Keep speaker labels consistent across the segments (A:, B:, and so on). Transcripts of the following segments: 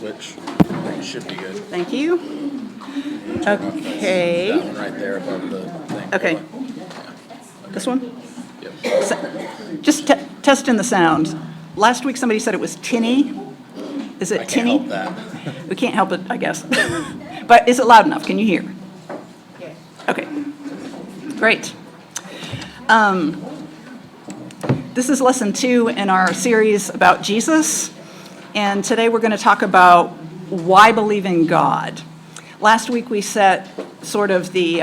A: switch. It should be good.
B: Thank you. Okay.
A: That one right there above the thing.
B: Okay.
A: Hold on. Yeah.
B: This one?
A: Yep.
B: Just testing the sound. Last week somebody said it was tinny. Is it
A: I can't
B: tinny?
A: help that.
B: We can't help it, I guess. But is it loud enough? Can you hear? Yes. Okay. Great. This is lesson 2 in our series about Jesus. And today we're going to talk about why believe in God. Last week we set sort of the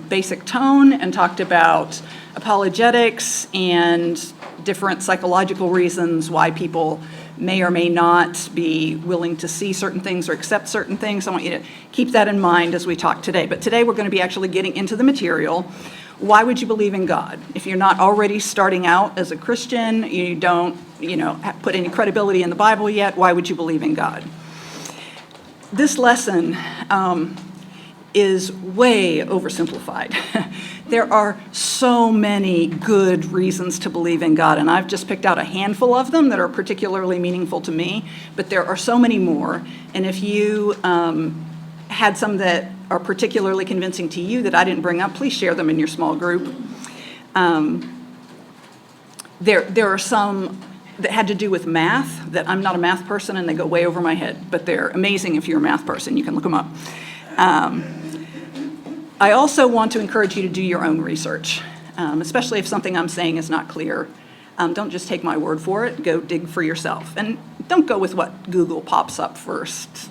B: basic tone and talked about apologetics and different psychological reasons why people may or may not be willing to see certain things or accept certain things. I want you to keep that in mind as we talk today. But today we're going to be actually getting into the material. Why would you believe in God? If you're not already starting out as a Christian, you don't, put any credibility in the Bible yet, why would you believe in God? This lesson is way oversimplified. There are so many good reasons to believe in God, and I've just picked out a handful of them that are particularly meaningful to me, but there are so many more, and if you had some that are particularly convincing to you that I didn't bring up, please share them in your small group. There are some that had to do with math, that I'm not a math person and they go way over my head, but they're amazing if you're a math person. You can look them up. I also want to encourage you to do your own research, especially if something I'm saying is not clear. Don't just take my word for it. Go dig for yourself. And don't go with what Google pops up first.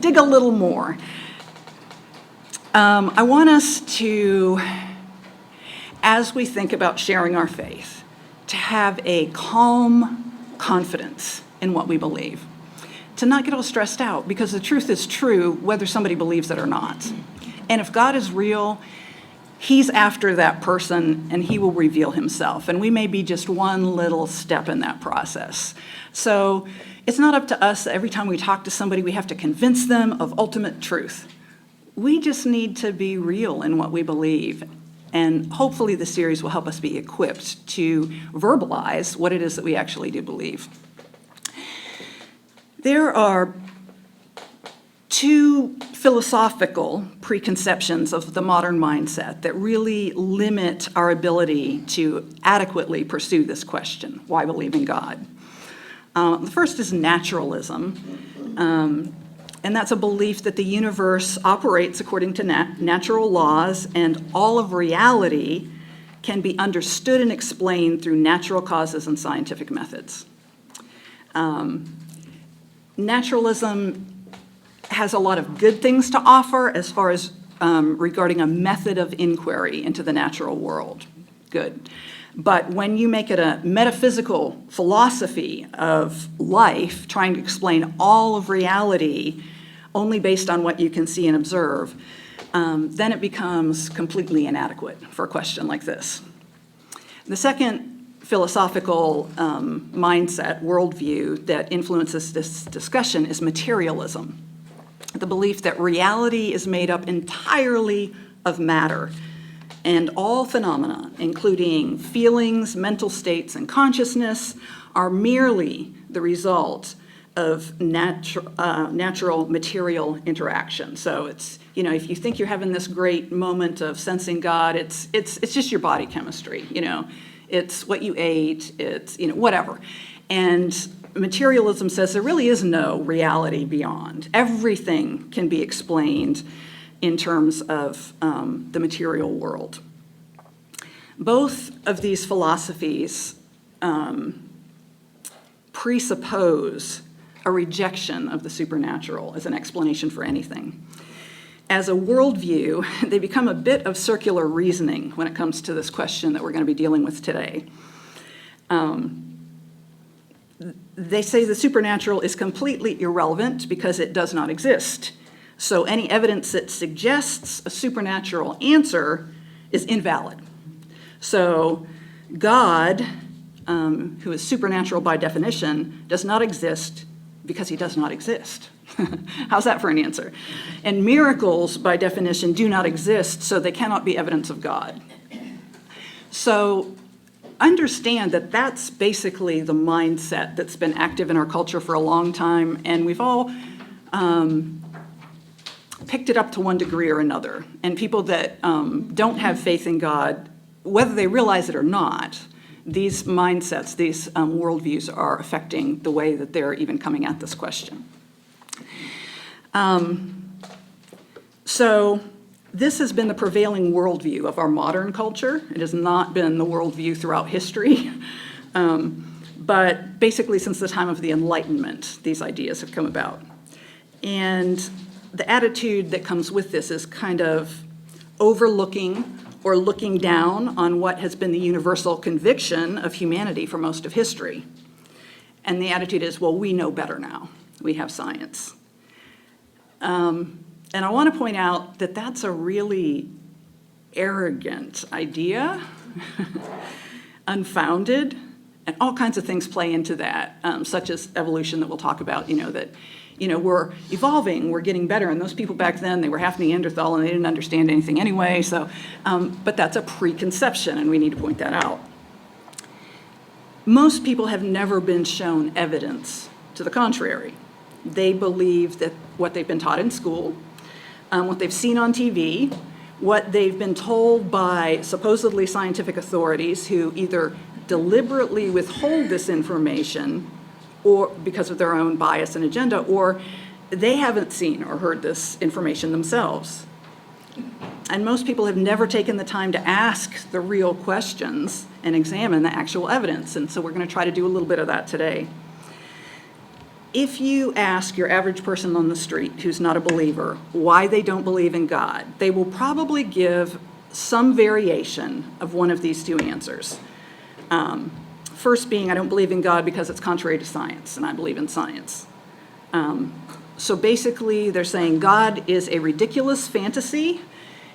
B: Dig a little more. I want us to, as we think about sharing our faith, to have a calm confidence in what we believe. To not get all stressed out, because the truth is true whether somebody believes it or not. And if God is real, He's after that person and He will reveal Himself. And we may be just one little step in that process. So it's not up to us that every time we talk to somebody we have to convince them of ultimate truth. We just need to be real in what we believe. And hopefully the series will help us be equipped to verbalize what it is that we actually do believe. There are 2 philosophical preconceptions of the modern mindset that really limit our ability to adequately pursue this question, why believe in God? The first is naturalism, and that's a belief that the universe operates according to natural laws and all of reality can be understood and explained through natural causes and scientific methods. Naturalism has a lot of good things to offer as far as regarding a method of inquiry into the natural world. Good. But when you make it a metaphysical philosophy of life, trying to explain all of reality only based on what you can see and observe, then it becomes completely inadequate for a question like this. The second philosophical mindset, worldview that influences this discussion is materialism. The belief that reality is made up entirely of matter, and all phenomena, including feelings, mental states, and consciousness, are merely the result of natural material interaction. So it's, if you think you're having this great moment of sensing God, it's just your body chemistry, It's what you ate, it's, whatever. And materialism says there really is no reality beyond. Everything can be explained in terms of the material world. Both of these philosophies presuppose a rejection of the supernatural as an explanation for anything. As a worldview, they become a bit of circular reasoning when it comes to this question that we're going to be dealing with today. They say the supernatural is completely irrelevant because it does not exist. So any evidence that suggests a supernatural answer is invalid. So God, who is supernatural by definition, does not exist because He does not exist. How's that for an answer? And miracles, by definition, do not exist, so they cannot be evidence of God. So understand that that's basically the mindset that's been active in our culture for a long time, and we've all picked it up to one degree or another. And people that don't have faith in God, whether they realize it or not, these mindsets, these worldviews are affecting the way that they're even coming at this question. So this has been the prevailing worldview of our modern culture. It has not been the worldview throughout history. But basically since the time of the Enlightenment, these ideas have come about. And the attitude that comes with this is kind of overlooking or looking down on what has been the universal conviction of humanity for most of history. And the attitude is, well, we know better now. We have science. And I want to point out that that's a really arrogant idea, unfounded, and all kinds of things play into that, such as evolution that we'll talk about, that we're evolving, we're getting better, and those people back then, they were half Neanderthal and they didn't understand anything anyway, so, but that's a preconception, and we need to point that out. Most people have never been shown evidence to the contrary. They believe that what they've been taught in school, what they've seen on TV, what they've been told by supposedly scientific authorities who either deliberately withhold this information or because of their own bias and agenda, or they haven't seen or heard this information themselves. And most people have never taken the time to ask the real questions and examine the actual evidence, and so we're going to try to do a little bit of that today. If you ask your average person on the street who's not a believer why they don't believe in God, they will probably give some variation of one of these two answers. First being, I don't believe in God because it's contrary to science, and I believe in science. So basically, they're saying God is a ridiculous fantasy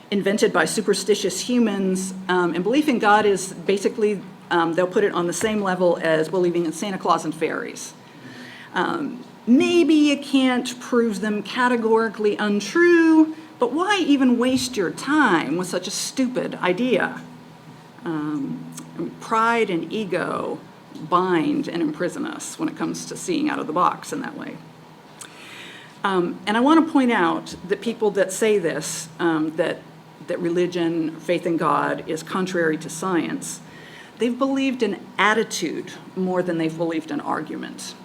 B: invented by superstitious humans, and belief in God is basically, they'll put it on the same level as believing in Santa Claus and fairies. Maybe you can't prove them categorically untrue, but why even waste your time with such a stupid idea? Pride and ego bind and imprison us when it comes to seeing out of the box in that way. And I want to point out that people that say this, that religion, faith in God, is contrary to science, they've believed in attitude more than they've believed in argument.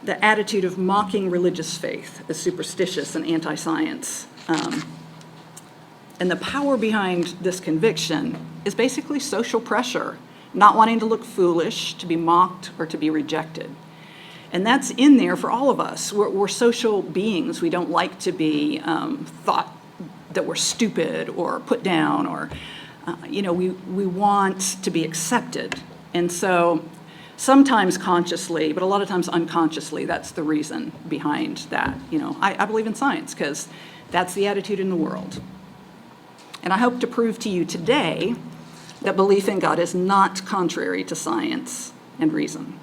B: The attitude of mocking religious faith as superstitious and anti-science. And the power behind this conviction is basically social pressure, not wanting to look foolish, to be mocked, or to be rejected. And that's in there for all of us. We're social beings. We don't like to be thought that we're stupid or put down, or, we want to be accepted. And so sometimes consciously, but a lot of times unconsciously, that's the reason behind that. I believe in science because that's the attitude in the world. And I hope to prove to you today that belief in God is not contrary to science and reason,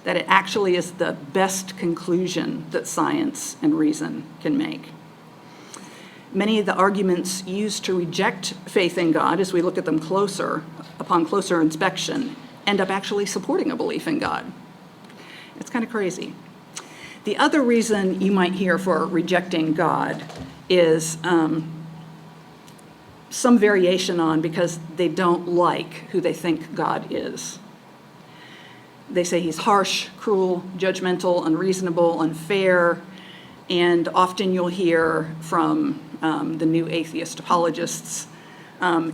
B: that it actually is the best conclusion that science and reason can make. Many of the arguments used to reject faith in God, as we look at them upon closer inspection, end up actually supporting a belief in God. It's kind of crazy. The other reason you might hear for rejecting God is some variation on because they don't like who they think God is. They say he's harsh, cruel, judgmental, unreasonable, unfair, and often you'll hear from the new atheist apologists,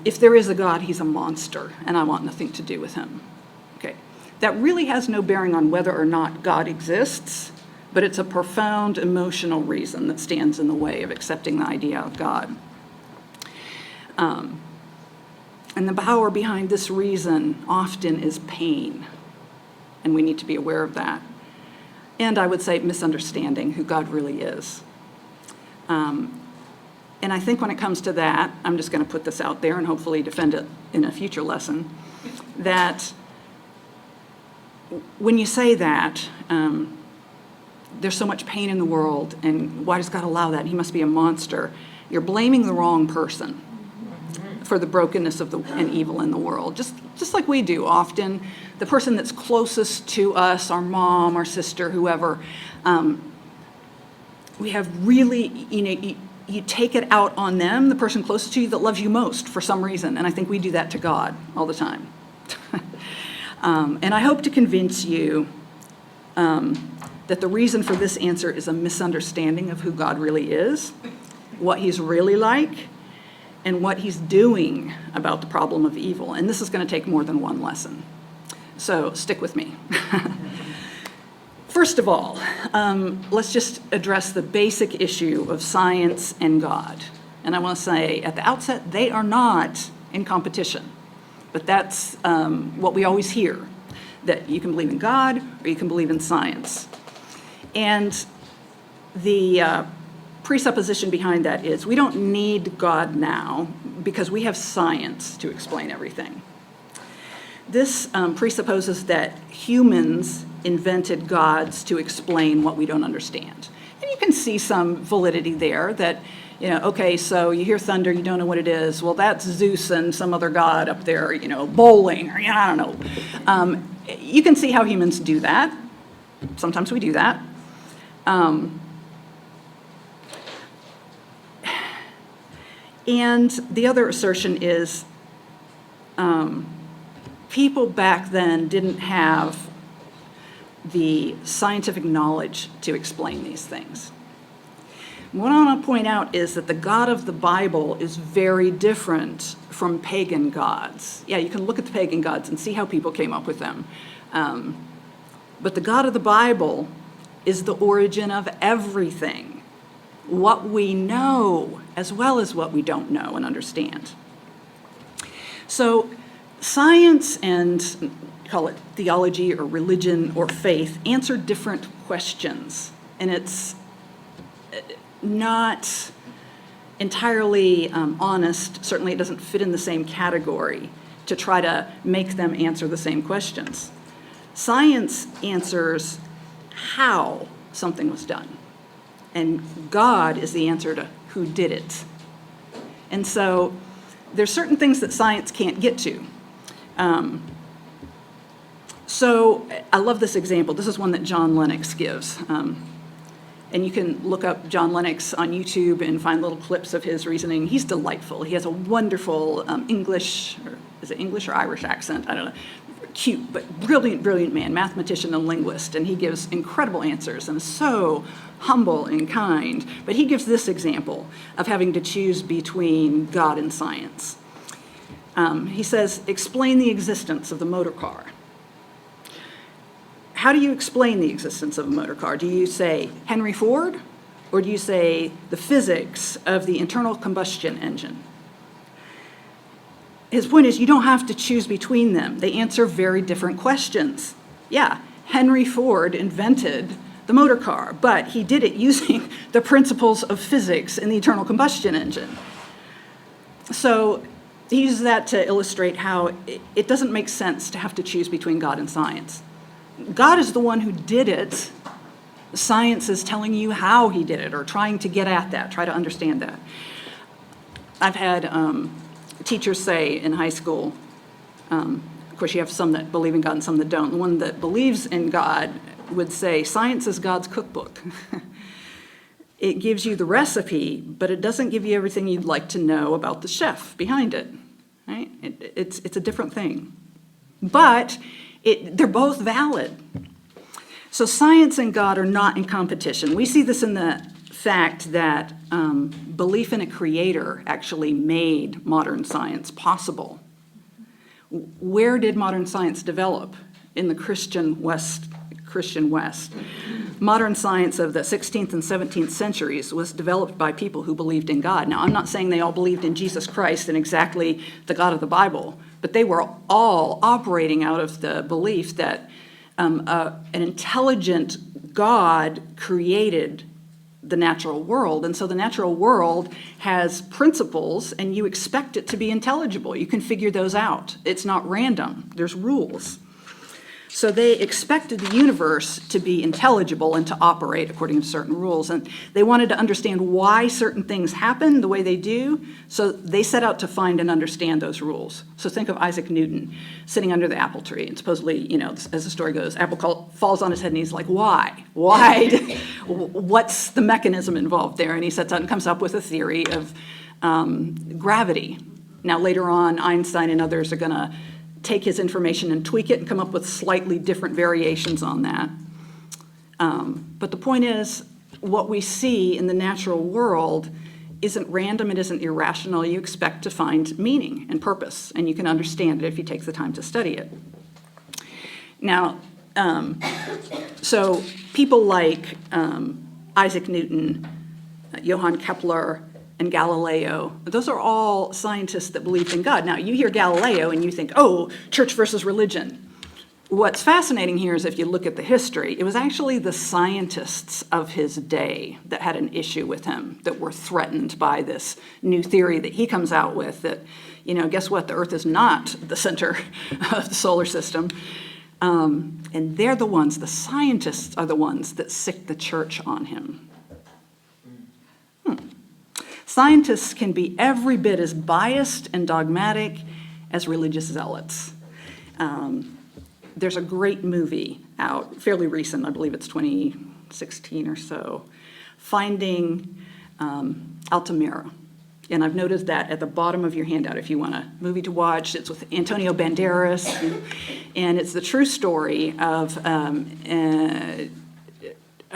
B: if there is a God, he's a monster, and I want nothing to do with him. Okay, that really has no bearing on whether or not God exists, but it's a profound emotional reason that stands in the way of accepting the idea of God. And the power behind this reason often is pain, and we need to be aware of that. And I would say misunderstanding who God really is. And I think when it comes to that, I'm just going to put this out there and hopefully defend it in a future lesson, that when you say that, there's so much pain in the world, and why does God allow that? He must be a monster. You're blaming the wrong person. for the brokenness and evil in the world, just like we do often. The person that's closest to us, our mom, our sister, whoever, we have really, you take it out on them, the person closest to you that loves you most for some reason, and I think we do that to God all the time. And I hope to convince you that the reason for this answer is a misunderstanding of who God really is, what he's really like, and what he's doing about the problem of evil. And this is going to take more than one lesson. So stick with me. First of all, let's just address the basic issue of science and God. And I want to say at the outset, they are not in competition. But that's what we always hear, that you can believe in God or you can believe in science. And the presupposition behind that is we don't need God now because we have science to explain everything. This presupposes that humans invented gods to explain what we don't understand. And you can see some validity there that, okay, so you hear thunder, you don't know what it is. Well, that's Zeus and some other god up there, bowling, or I don't know. You can see how humans do that. Sometimes we do that. And the other assertion is people back then didn't have the scientific knowledge to explain these things. What I want to point out is that the God of the Bible is very different from pagan gods. Yeah, you can look at the pagan gods and see how people came up with them. But the God of the Bible is the origin of everything, what we know as well as what we don't know and understand. So science and call it theology or religion or faith answer different questions, and it's not entirely honest. Certainly it doesn't fit in the same category to try to make them answer the same questions. Science answers how something was done, and God is the answer to who did it. And so there's certain things that science can't get to. So I love this example. This is one that John Lennox gives. And you can look up John Lennox on YouTube and find little clips of his reasoning. He's delightful. He has a wonderful English, or is it English or Irish accent? I don't know. Cute, but brilliant, brilliant man, mathematician and linguist. And he gives incredible answers and is so humble and kind. But he gives this example of having to choose between God and science. He says, explain the existence of the motor car. How do you explain the existence of a motor car? Do you say Henry Ford, or do you say the physics of the internal combustion engine? His point is you don't have to choose between them. They answer very different questions. Yeah, Henry Ford invented the motor car, but he did it using the principles of physics in the internal combustion engine. So he uses that to illustrate how it doesn't make sense to have to choose between God and science. God is the one who did it. Science is telling you how he did it, or trying to get at that, try to understand that. I've had teachers say in high school, of course you have some that believe in God and some that don't. The one that believes in God would say, science is God's cookbook. It gives you the recipe, but it doesn't give you everything you'd like to know about the chef behind it. Right? It's a different thing. But they're both valid. So science and God are not in competition. We see this in the fact that belief in a creator actually made modern science possible. Where did modern science develop? In the Christian West. Modern science of the 16th and 17th centuries was developed by people who believed in God. Now, I'm not saying they all believed in Jesus Christ and exactly the God of the Bible, but they were all operating out of the belief that an intelligent God created the natural world. And so the natural world has principles, and you expect it to be intelligible. You can figure those out. It's not random. There's rules. So they expected the universe to be intelligible and to operate according to certain rules. And they wanted to understand why certain things happen the way they do. So they set out to find and understand those rules. So think of Isaac Newton sitting under the apple tree. And supposedly, as the story goes, apple falls on his head and he's like, why? Why? What's the mechanism involved there? And he sets out and comes up with a theory of gravity. Now, later on, Einstein and others are going to take his information and tweak it and come up with slightly different variations on that. But the point is, what we see in the natural world isn't random, it isn't irrational. You expect to find meaning and purpose, and you can understand it if you take the time to study it. Now, so people like Isaac Newton, Johann Kepler, and Galileo, those are all scientists that believed in God. Now, you hear Galileo and you think, oh, church versus religion. What's fascinating here is if you look at the history, it was actually the scientists of his day that had an issue with him, that were threatened by this new theory that he comes out with that, guess what? The Earth is not the center of the solar system. And they're the ones, the scientists are the ones that sick the church on him. Scientists can be every bit as biased and dogmatic as religious zealots. There's a great movie out, fairly recent, I believe it's 2016 or so, Finding Altamira. And I've noticed that at the bottom of your handout if you want a movie to watch. It's with Antonio Banderas, and it's the true story of a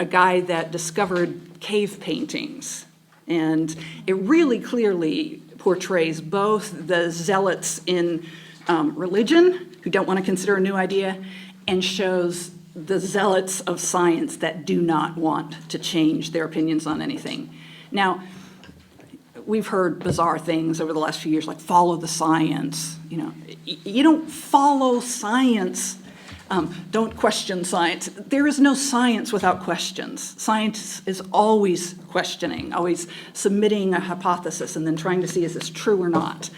B: guy that discovered cave paintings. And it really clearly portrays both the zealots in religion, who don't want to consider a new idea, and shows the zealots of science that do not want to change their opinions on anything. Now, we've heard bizarre things over the last few years, like follow the science. You don't follow science. Don't question science. There is no science without questions. Science is always questioning, always submitting a hypothesis and then trying to see is this true or not.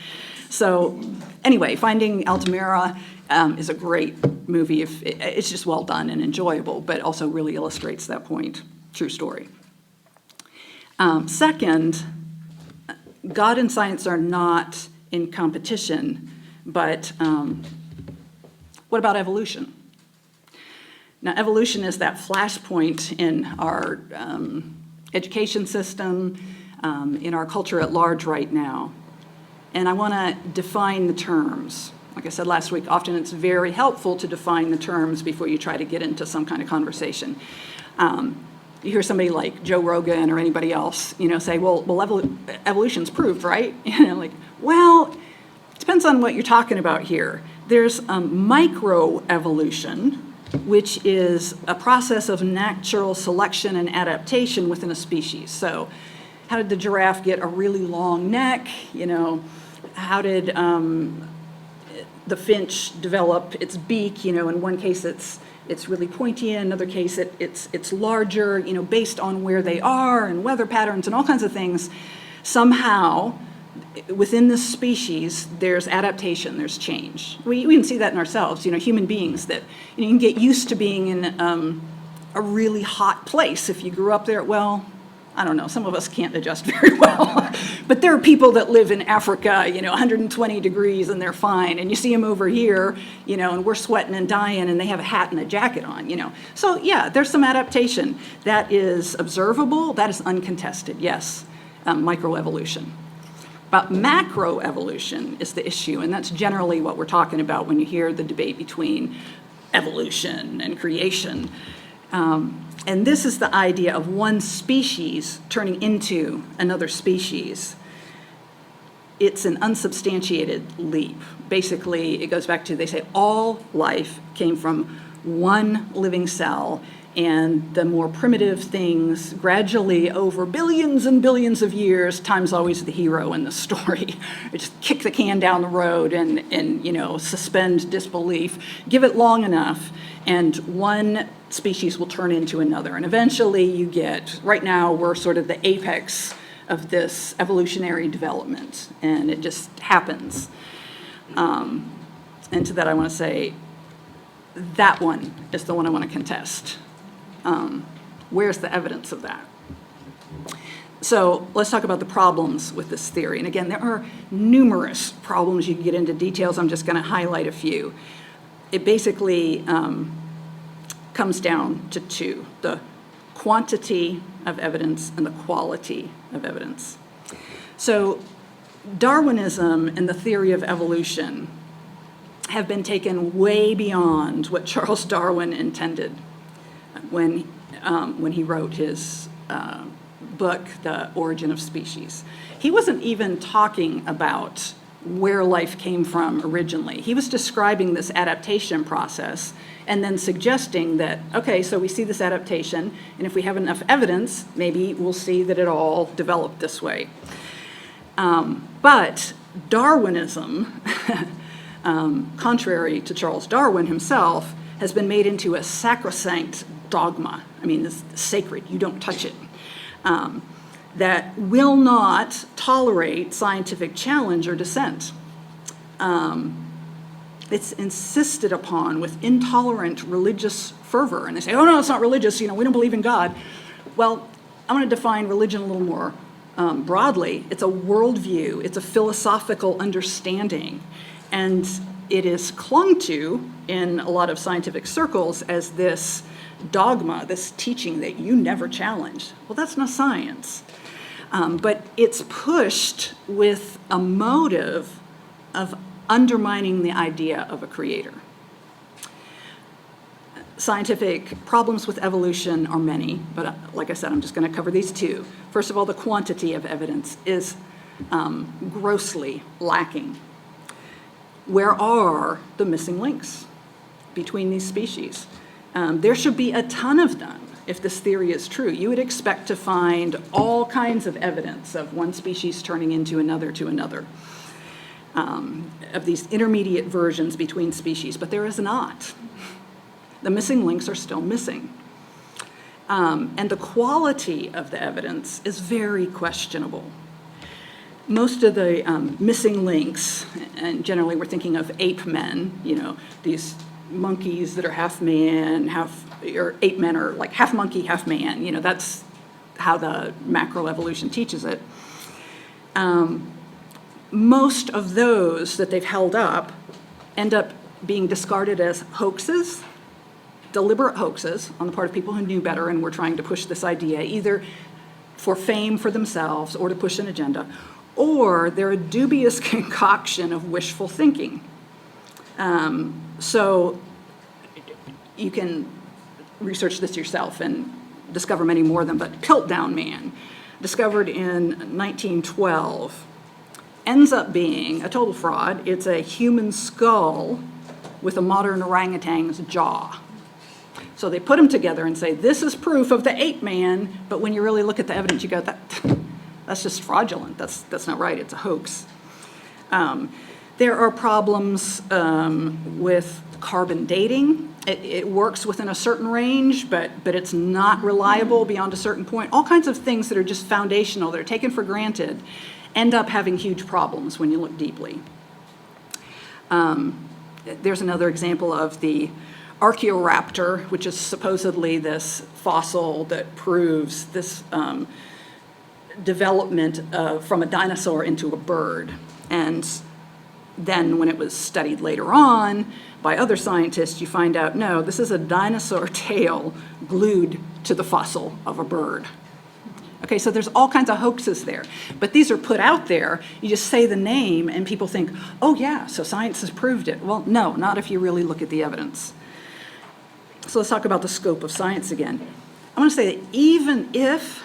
B: So anyway, Finding Altamira is a great movie. It's just well done and enjoyable, but also really illustrates that point. True story. Second, God and science are not in competition, but what about evolution? Now, evolution is that flashpoint in our education system, in our culture at large right now. And I want to define the terms. Like I said last week, often it's very helpful to define the terms before you try to get into some kind of conversation. You hear somebody like Joe Rogan or anybody else, say, well, evolution's proved, right? Well, it depends on what you're talking about here. There's microevolution, which is a process of natural selection and adaptation within a species. So how did the giraffe get a really long neck? How did the finch develop its beak? In one case it's really pointy, in another case it's larger, based on where they are and weather patterns and all kinds of things. Somehow, within this species, there's adaptation, there's change. We can see that in ourselves, human beings, that you can get used to being in a really hot place. If you grew up there, well, I don't know, some of us can't adjust very well. But there are people that live in Africa, 120 degrees and they're fine. And you see them over here, and we're sweating and dying and they have a hat and a jacket on, So yeah, there's some adaptation. That is observable, that is uncontested, yes, microevolution. But macroevolution is the issue, and that's generally what we're talking about when you hear the debate between evolution and creation. And this is the idea of one species turning into another species. It's an unsubstantiated leap. Basically, it goes back to, they say all life came from one living cell, and the more primitive things gradually over billions and billions of years, time's always the hero in the story. Just kick the can down the road and suspend disbelief. Give it long enough, and one species will turn into another. And eventually you get, right now we're sort of the apex of this evolutionary development, and it just happens. And to that I want to say, That one is the one I want to contest. Where's the evidence of that? So let's talk about the problems with this theory. And again, there are numerous problems. You can get into details. I'm just going to highlight a few. It basically comes down to two: the quantity of evidence and the quality of evidence. So Darwinism and the theory of evolution have been taken way beyond what Charles Darwin intended when he wrote his book, The Origin of Species. He wasn't even talking about where life came from originally. He was describing this adaptation process and then suggesting that, okay, so we see this adaptation, and if we have enough evidence, maybe we'll see that it all developed this way. But Darwinism, contrary to Charles Darwin himself, has been made into a sacrosanct dogma. I mean, it's sacred, you don't touch it. That will not tolerate scientific challenge or dissent. It's insisted upon with intolerant religious fervor. And they say, oh no, it's not religious, we don't believe in God. Well, I'm going to define religion a little more broadly. It's a worldview, it's a philosophical understanding, and it is clung to in a lot of scientific circles as this dogma, this teaching that you never challenge. Well, that's not science. But it's pushed with a motive of undermining the idea of a creator. Scientific problems with evolution are many, but like I said, I'm just going to cover these two. First of all, the quantity of evidence is grossly lacking. Where are the missing links between these species? There should be a ton of them if this theory is true. You would expect to find all kinds of evidence of one species turning into another to another, of these intermediate versions between species, but there is not. The missing links are still missing. And the quality of the evidence is very questionable. Most of the missing links, and generally we're thinking of ape men, these monkeys that are half man, or ape men are like half monkey, half man. That's how the macroevolution teaches it. Most of those that they've held up end up being discarded as hoaxes, deliberate hoaxes on the part of people who knew better and were trying to push this idea either for fame for themselves or to push an agenda, or they're a dubious concoction of wishful thinking. So you can research this yourself and discover many more of them, but Piltdown Man, discovered in 1912, ends up being a total fraud. It's a human skull with a modern orangutan's jaw. So they put them together and say, this is proof of the ape man, but when you really look at the evidence, you go, that's just fraudulent. That's not right. It's a hoax. There are problems with carbon dating. It works within a certain range, but it's not reliable beyond a certain point. All kinds of things that are just foundational, that are taken for granted, end up having huge problems when you look deeply. There's another example of the Archaeoraptor, which is supposedly this fossil that proves this development from a dinosaur into a bird. And then when it was studied later on by other scientists, you find out, no, this is a dinosaur tail glued to the fossil of a bird. Okay, so there's all kinds of hoaxes there. But these are put out there. You just say the name and people think, oh yeah, so science has proved it. Well, no, not if you really look at the evidence. So let's talk about the scope of science again. I want to say that even if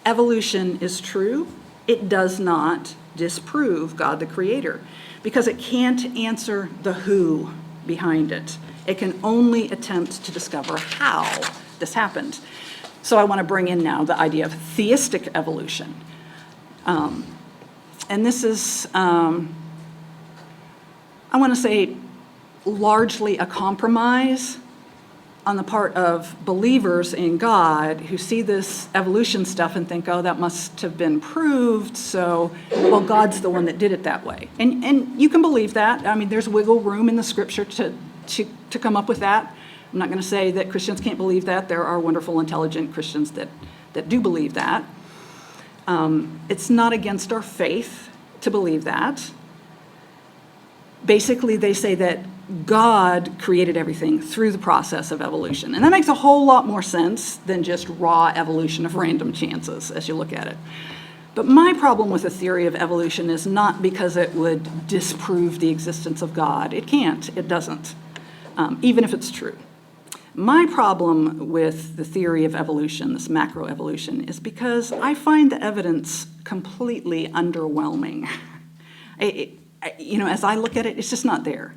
B: evolution is true, it does not disprove God the Creator, because it can't answer the who behind it. It can only attempt to discover how this happened. So I want to bring in now the idea of theistic evolution. And this is, I want to say, largely a compromise on the part of believers in God who see this evolution stuff and think, oh, that must have been proved, so, well, God's the one that did it that way. And you can believe that. I mean, there's wiggle room in the scripture to to come up with that. I'm not going to say that Christians can't believe that. There are wonderful, intelligent Christians that do believe that. It's not against our faith to believe that. Basically, they say that God created everything through the process of evolution. And that makes a whole lot more sense than just raw evolution of random chances as you look at it. But my problem with a theory of evolution is not because it would disprove the existence of God. It can't. It doesn't, even if it's true. My problem with the theory of evolution, this macroevolution, is because I find the evidence completely underwhelming. As I look at it, it's just not there.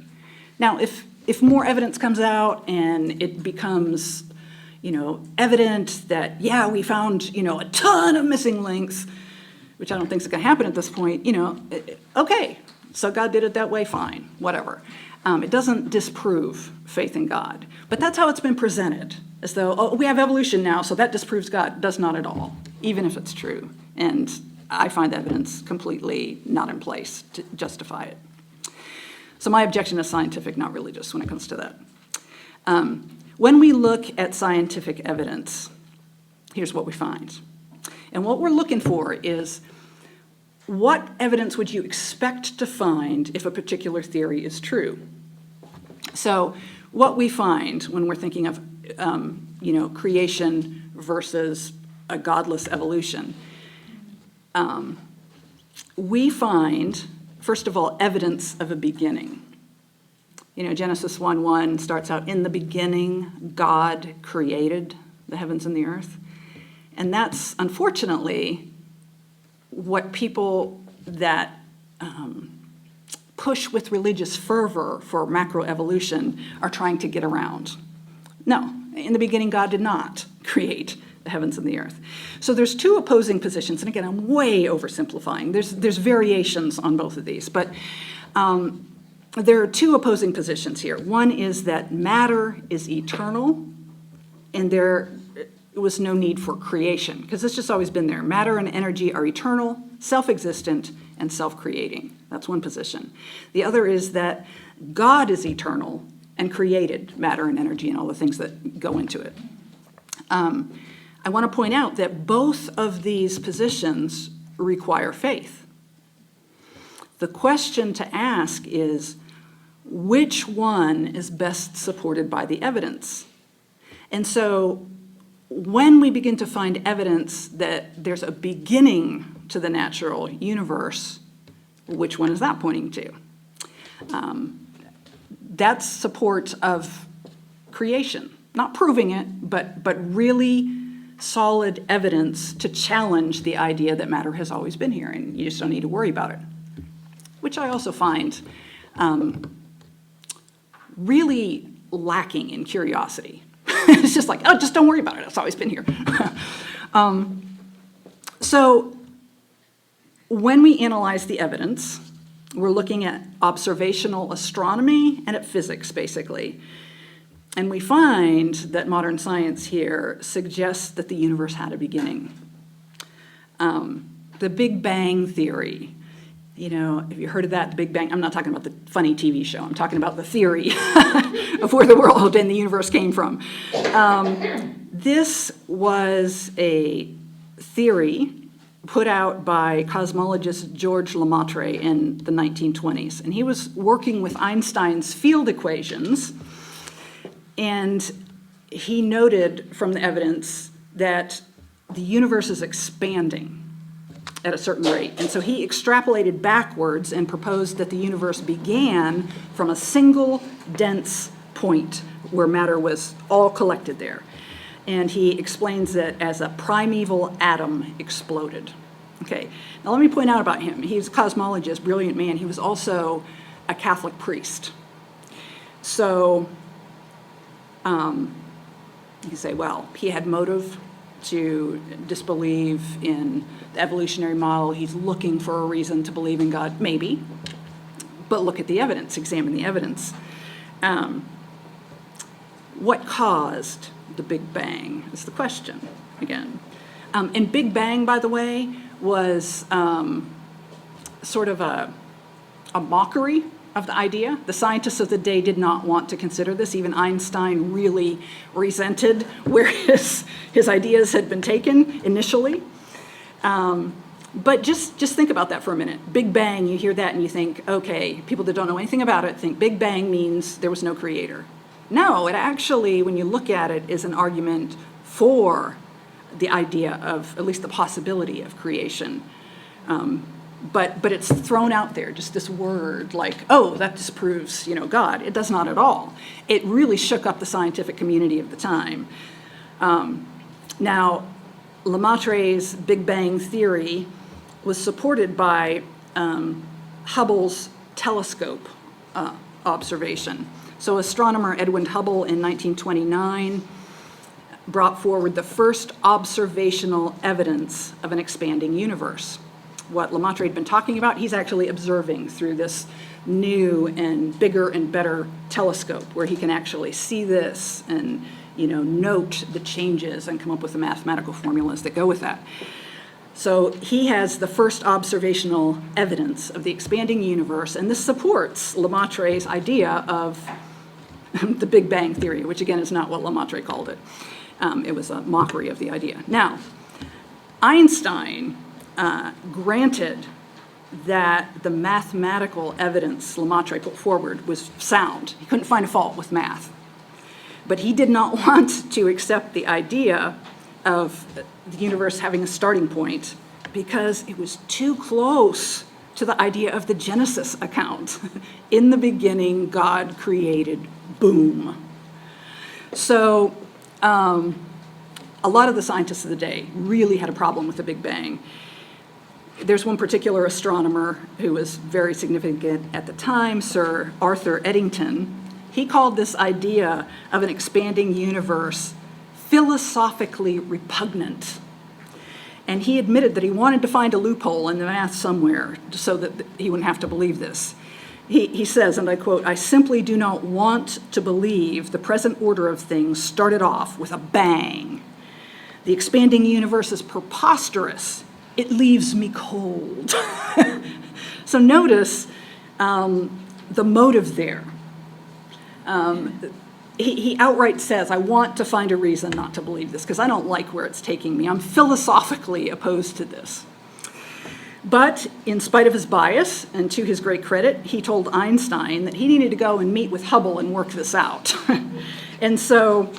B: Now, if more evidence comes out and it becomes, evident that, yeah, we found, a ton of missing links, which I don't think is going to happen at this point, okay, so God did it that way, fine, whatever. It doesn't disprove faith in God. But that's how it's been presented, as though, oh, we have evolution now, so that disproves God. It does not at all, even if it's true. And I find the evidence completely not in place to justify it. So my objection is scientific, not religious, when it comes to that. When we look at scientific evidence, here's what we find. And what we're looking for is, what evidence would you expect to find if a particular theory is true? So what we find when we're thinking of, creation versus a godless evolution, we find, first of all, evidence of a beginning. Genesis 1:1 starts out, in the beginning, God created the heavens and the earth. And that's, unfortunately, what people that push with religious fervor for macroevolution are trying to get around. No, in the beginning, God did not create the heavens and the earth. So there's two opposing positions, and again, I'm way oversimplifying. There's variations on both of these, but there are two opposing positions here. One is that matter is eternal, and there was no need for creation, because it's just always been there. Matter and energy are eternal, self-existent, and self-creating. That's one position. The other is that God is eternal and created matter and energy and all the things that go into it. I want to point out that both of these positions require faith. The question to ask is, which one is best supported by the evidence? And so when we begin to find evidence that there's a beginning to the natural universe, which one is that pointing to? That's support of creation. Not proving it, but really solid evidence to challenge the idea that matter has always been here and you just don't need to worry about it. Which I also find really lacking in curiosity. It's just like, oh, just don't worry about it. It's always been here. So when we analyze the evidence, we're looking at observational astronomy and at physics, basically. And we find that modern science here suggests that the universe had a beginning. The Big Bang theory, have you heard of that, the Big Bang? I'm not talking about the funny TV show. I'm talking about the theory of where the world and the universe came from. This was a theory put out by cosmologist George Lemaitre in the 1920s. And he was working with Einstein's field equations, and he noted from the evidence that the universe is expanding at a certain rate. And so he extrapolated backwards and proposed that the universe began from a single dense point where matter was all collected there. And he explains it as a primeval atom exploded. Okay, now let me point out about him. He's a cosmologist, brilliant man. He was also a Catholic priest. So you say, well, he had motive to disbelieve in the evolutionary model. He's looking for a reason to believe in God, maybe. But look at the evidence, examine the evidence. What caused the Big Bang is the question, again. And Big Bang, by the way, was sort of a mockery of the idea. The scientists of the day did not want to consider this. Even Einstein really resented where his ideas had been taken initially. But just think about that for a minute. Big Bang, you hear that and you think, okay, people that don't know anything about it think Big Bang means there was no creator. No, it actually, when you look at it, is an argument for the idea of, at least the possibility of creation. But it's thrown out there, just this word like, oh, that disproves, God. It does not at all. It really shook up the scientific community of the time. Now, Lemaitre's Big Bang theory was supported by Hubble's telescope observation. So astronomer Edwin Hubble in 1929 brought forward the first observational evidence of an expanding universe. What Lemaitre had been talking about, he's actually observing through this new and bigger and better telescope where he can actually see this and note the changes and come up with the mathematical formulas that go with that. So he has the first observational evidence of the expanding universe, and this supports Lemaitre's idea of the Big Bang theory, which again is not what Lemaitre called it. It was a mockery of the idea. Now, Einstein granted that the mathematical evidence Lemaitre put forward was sound. He couldn't find a fault with math. But he did not want to accept the idea of the universe having a starting point because it was too close to the idea of the Genesis account. In the beginning, God created, boom. So a lot of the scientists of the day really had a problem with the Big Bang. There's one particular astronomer who was very significant at the time, Sir Arthur Eddington. He called this idea of an expanding universe philosophically repugnant. And he admitted that he wanted to find a loophole in the math somewhere so that he wouldn't have to believe this. He says, and I quote, "I simply do not want to believe the present order of things started off with a bang. The expanding universe is preposterous. It leaves me cold." So notice the motive there. He outright says, I want to find a reason not to believe this because I don't like where it's taking me. I'm philosophically opposed to this. But in spite of his bias, and to his great credit, he told Einstein that he needed to go and meet with Hubble and work this out. And so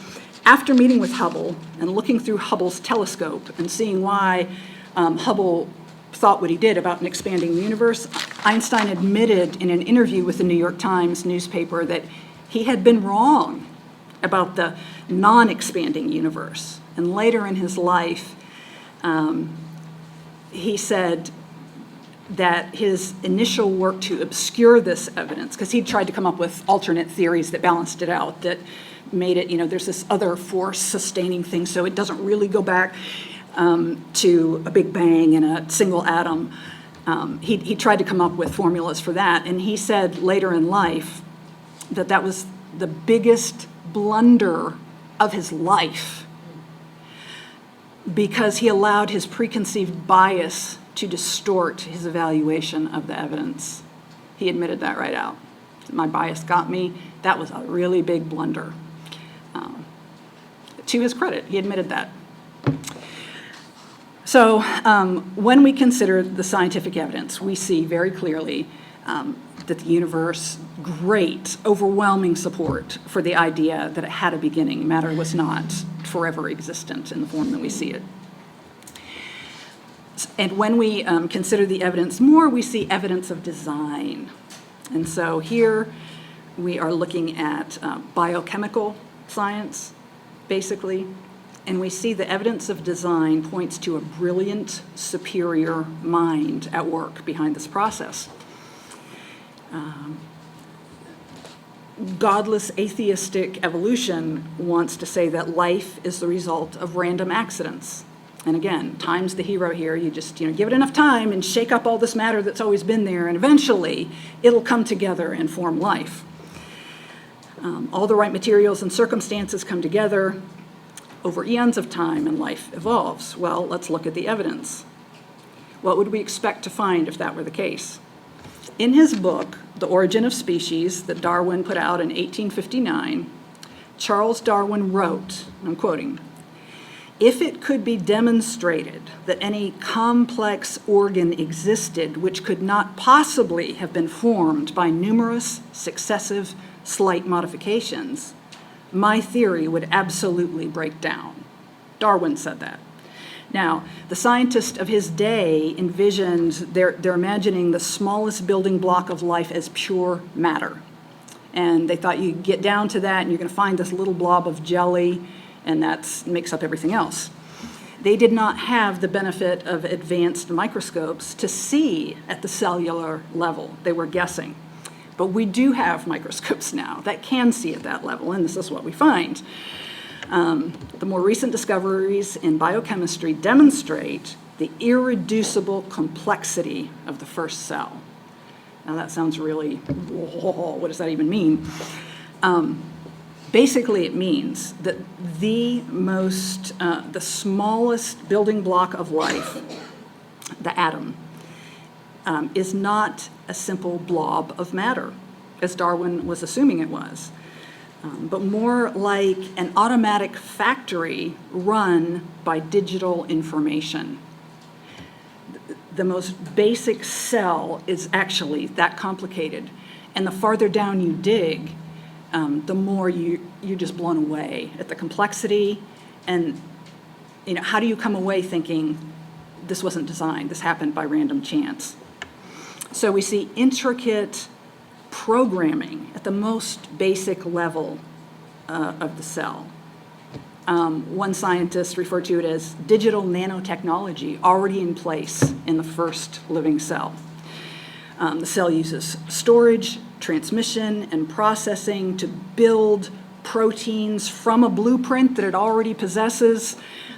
B: after meeting with Hubble and looking through Hubble's telescope and seeing why Hubble thought what he did about an expanding universe, Einstein admitted in an interview with the New York Times newspaper that he had been wrong about the non-expanding universe. And later in his life, he said that his initial work to obscure this evidence, because he'd tried to come up with alternate theories that balanced it out, that made it, there's this other force sustaining thing, so it doesn't really go back to a Big Bang and a single atom. He tried to come up with formulas for that, and he said later in life that that was the biggest blunder of his life because he allowed his preconceived bias to distort his evaluation of the evidence. He admitted that right out. My bias got me. That was a really big blunder. To his credit, he admitted that. So when we consider the scientific evidence, we see very clearly that the universe, great, overwhelming support for the idea that it had a beginning. Matter was not forever existent in the form that we see it. And when we consider the evidence more, we see evidence of design. And so here we are looking at biochemical science, basically, and we see the evidence of design points to a brilliant, superior mind at work behind this process. Godless atheistic evolution wants to say that life is the result of random accidents. And again, time's the hero here. You just give it enough time and shake up all this matter that's always been there, and eventually it'll come together and form life. All the right materials and circumstances come together over eons of time and life evolves. Well, let's look at the evidence. What would we expect to find if that were the case? In his book, The Origin of Species, that Darwin put out in 1859, Charles Darwin wrote, and I'm quoting, "If it could be demonstrated that any complex organ existed which could not possibly have been formed by numerous successive slight modifications, my theory would absolutely break down." Darwin said that. Now, the scientists of his day envisioned, they're imagining the smallest building block of life as pure matter. And they thought you get down to that and you're going to find this little blob of jelly, and that makes up everything else. They did not have the benefit of advanced microscopes to see at the cellular level. They were guessing. But we do have microscopes now that can see at that level, and this is what we find. The more recent discoveries in biochemistry demonstrate the irreducible complexity of the first cell. Now that sounds really, whoa, what does that even mean? Basically, it means that the smallest building block of life, the atom, is not a simple blob of matter, as Darwin was assuming it was, but more like an automatic factory run by digital information. The most basic cell is actually that complicated, and the farther down you dig, the more you're just blown away at the complexity. And how do you come away thinking this wasn't designed, this happened by random chance? So we see intricate programming at the most basic level of the cell. One scientist referred to it as digital nanotechnology already in place in the first living cell. The cell uses storage, transmission, and processing to build proteins from a blueprint that it already possesses,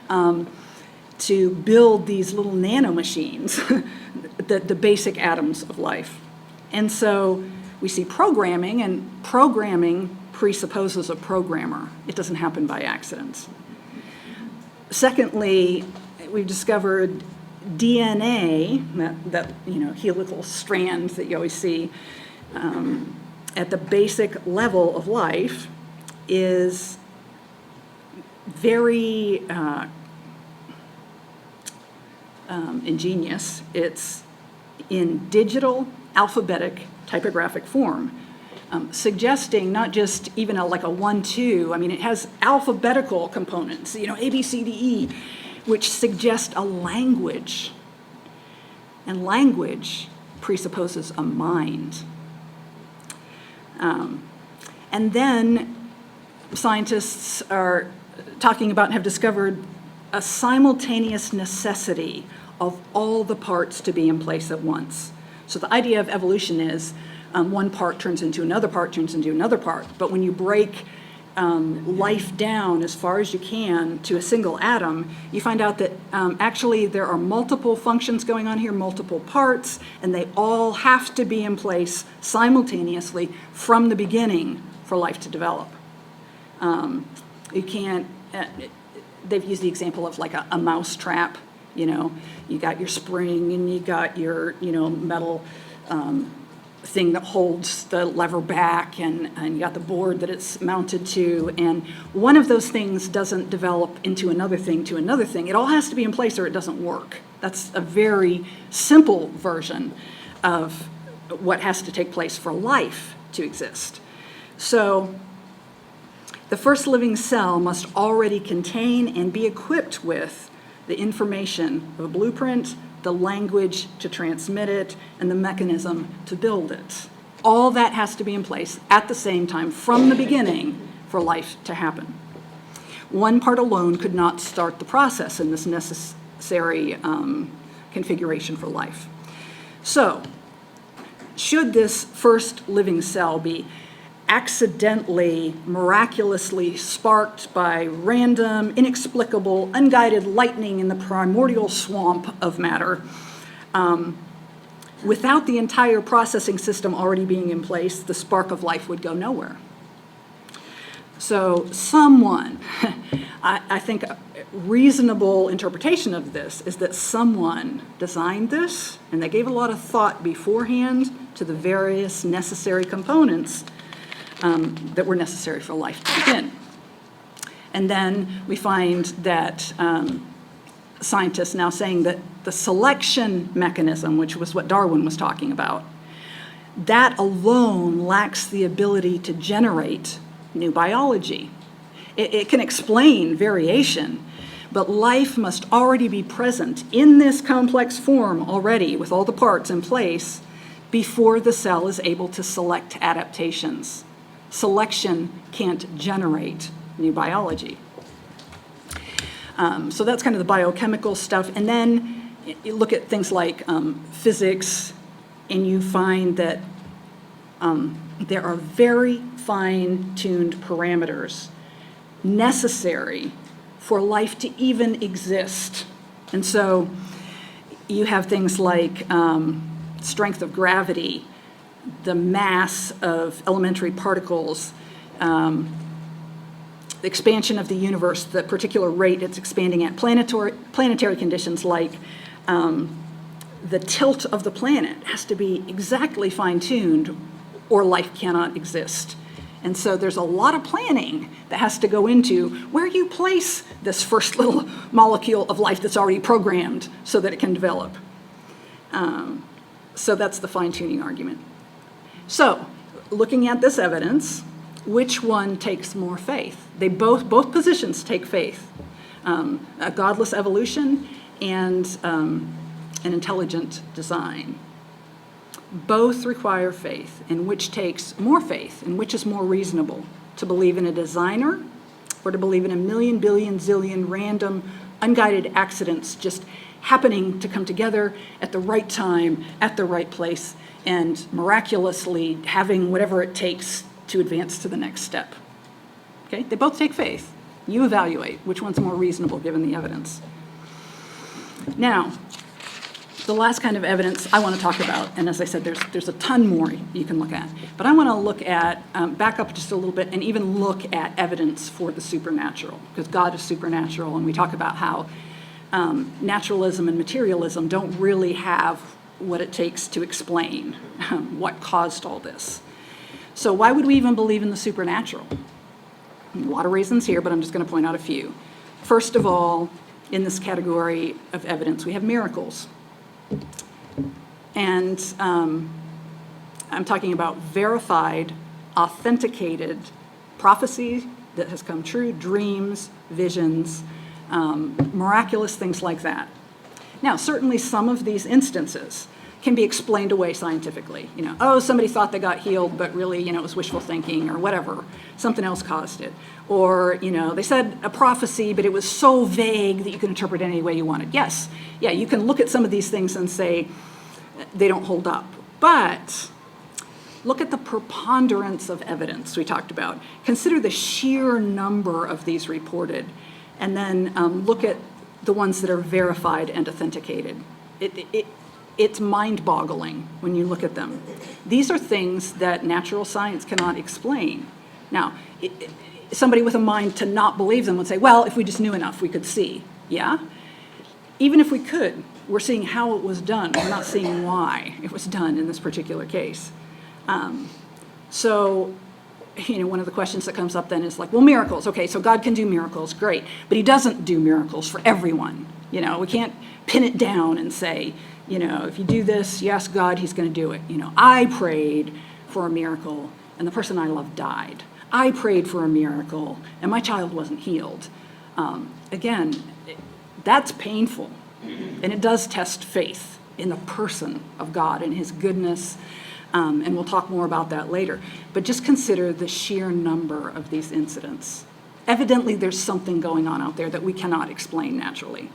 B: to build these little nanomachines, the basic atoms of life. And so we see programming, and programming presupposes a programmer. It doesn't happen by accident. Secondly, we've discovered DNA, that helical strands that you always see at the basic level of life, is very ingenious. It's in digital alphabetic typographic form, suggesting not just even like a 1-2. I mean, it has alphabetical components, A, B, C, D, E, which suggest a language. And language presupposes a mind. And then scientists are talking about and have discovered a simultaneous necessity of all the parts to be in place at once. So the idea of evolution is one part turns into another part, turns into another part. But when you break life down as far as you can to a single atom, you find out that actually there are multiple functions going on here, multiple parts, and they all have to be in place simultaneously from the beginning for life to develop. You can't, they've used the example of like a mouse trap. You got your spring and you got your, metal thing that holds the lever back, and you got the board that it's mounted to, and one of those things doesn't develop into another thing to another thing. It all has to be in place or it doesn't work. That's a very simple version of what has to take place for life to exist. So the first living cell must already contain and be equipped with the information of a blueprint, the language to transmit it, and the mechanism to build it. All that has to be in place at the same time from the beginning for life to happen. One part alone could not start the process in this necessary configuration for life. So, should this first living cell be accidentally, miraculously sparked by random, inexplicable, unguided lightning in the primordial swamp of matter, without the entire processing system already being in place, the spark of life would go nowhere. So someone, I think a reasonable interpretation of this is that someone designed this, and they gave a lot of thought beforehand to the various necessary components that were necessary for life to begin. And then we find that scientists now saying that the selection mechanism, which was what Darwin was talking about, that alone lacks the ability to generate new biology. It can explain variation, but life must already be present in this complex form already with all the parts in place before the cell is able to select adaptations. Selection can't generate new biology. So that's kind of the biochemical stuff. And then you look at things like physics, and you find that there are very fine-tuned parameters necessary for life to even exist. And so you have things like strength of gravity, the mass of elementary particles, the expansion of the universe, the particular rate it's expanding at, planetary conditions like the tilt of the planet has to be exactly fine-tuned or life cannot exist. And so there's a lot of planning that has to go into where you place this first little molecule of life that's already programmed so that it can develop. So that's the fine-tuning argument. So looking at this evidence, which one takes more faith? They both positions take faith. A godless evolution and an intelligent design. Both require faith, and which takes more faith, and which is more reasonable, to believe in a designer or to believe in a million, billion, zillion random, unguided accidents just happening to come together at the right time, at the right place, and miraculously having whatever it takes to advance to the next step. Okay? They both take faith. You evaluate which one's more reasonable given the evidence. Now, the last kind of evidence I want to talk about, and as I said, there's a ton more you can look at, but I want to look at, back up just a little bit, and even look at evidence for the supernatural, because God is supernatural, and we talk about how naturalism and materialism don't really have what it takes to explain what caused all this. So why would we even believe in the supernatural? A lot of reasons here, but I'm just going to point out a few. First of all, in this category of evidence, we have miracles. And I'm talking about verified, authenticated prophecy that has come true, dreams, visions, miraculous things like that. Now, certainly some of these instances can be explained away scientifically. You know, oh, somebody thought they got healed, but really, you know, it was wishful thinking or whatever. Something else caused it. Or, you know, they said a prophecy, but it was so vague that you can interpret it any way you wanted. Yes, yeah, you can look at some of these things and say they don't hold up. But look at the preponderance of evidence we talked about. Consider the sheer number of these reported, and then look at the ones that are verified and authenticated. It's mind-boggling when you look at them. These are things that natural science cannot explain. Now, somebody with a mind to not believe them would say, well, if we just knew enough, we could see. Yeah? Even if we could, we're seeing how it was done. We're not seeing why it was done in this particular case. So, you know, one of the questions that comes up then is like, well, miracles. Okay, so God can do miracles, great. But he doesn't do miracles for everyone. You know, we can't pin it down and say, you know, if you do this, you ask God, he's going to do it. You know, I prayed for a miracle, and the person I love died. I prayed for a miracle, and my child wasn't healed. Again, that's painful, and it does test faith in the person of God and his goodness, and we'll talk more about that later. But just consider the sheer number of these incidents. Evidently, there's something going on out there that we cannot explain naturally.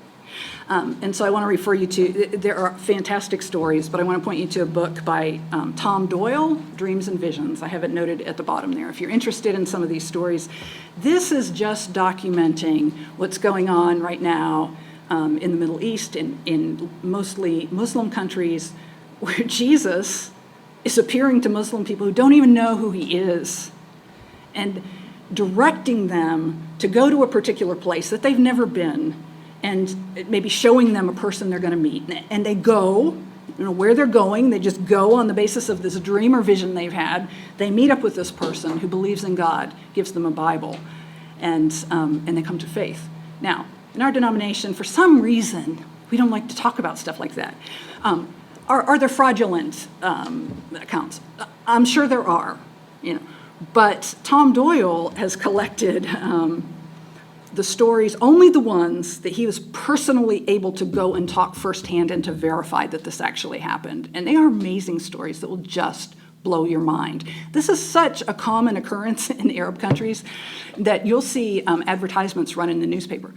B: And so I want to refer you to, there are fantastic stories, but I want to point you to a book by Tom Doyle, Dreams and Visions. I have it noted at the bottom there. If you're interested in some of these stories, this is just documenting what's going on right now in the Middle East, in mostly Muslim countries, where Jesus is appearing to Muslim people who don't even know who he is, and directing them to go to a particular place that they've never been, and maybe showing them a person they're going to meet. And they go, where they're going. They just go on the basis of this dream or vision they've had. They meet up with this person who believes in God, gives them a Bible, and they come to faith. Now, in our denomination, for some reason, we don't like to talk about stuff like that. Are there fraudulent accounts? I'm sure there are, But Tom Doyle has collected the stories, only the ones that he was personally able to go and talk firsthand and to verify that this actually happened. And they are amazing stories that will just blow your mind. This is such a common occurrence in Arab countries that you'll see advertisements run in the newspaper.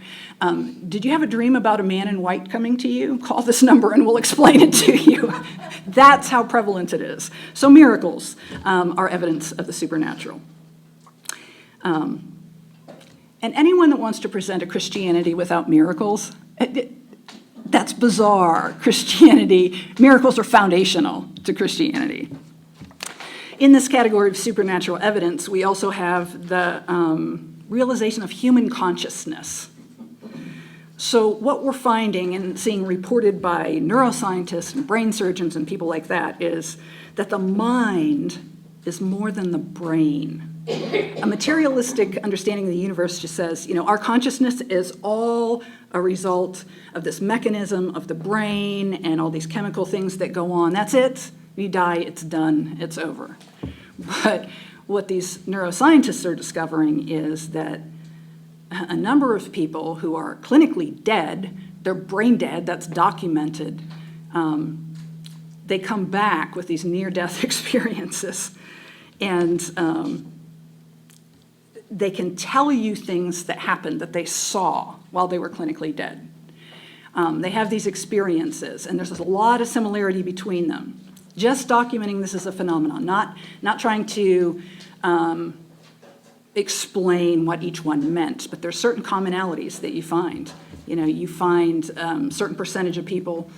B: Did you have a dream about a man in white coming to you? Call this number and we'll explain it to you. That's how prevalent it is. So miracles are evidence of the supernatural. And anyone that wants to present a Christianity without miracles, that's bizarre. Miracles are foundational to Christianity. In this category of supernatural evidence, we also have the realization of human consciousness. So what we're finding and seeing reported by neuroscientists and brain surgeons and people like that is that the mind is more than the brain. A materialistic understanding of the universe just says, our consciousness is all a result of this mechanism of the brain and all these chemical things that go on. That's it. You die, it's done, it's over. But what these neuroscientists are discovering is that a number of people who are clinically dead, they're brain dead, that's documented, they come back with these near-death experiences. And they can tell you things that happened that they saw while they were clinically dead. They have these experiences, and there's a lot of similarity between them. Just documenting this as a phenomenon, not trying to explain what each one meant, but there's certain commonalities that you find. You find a certain percentage of people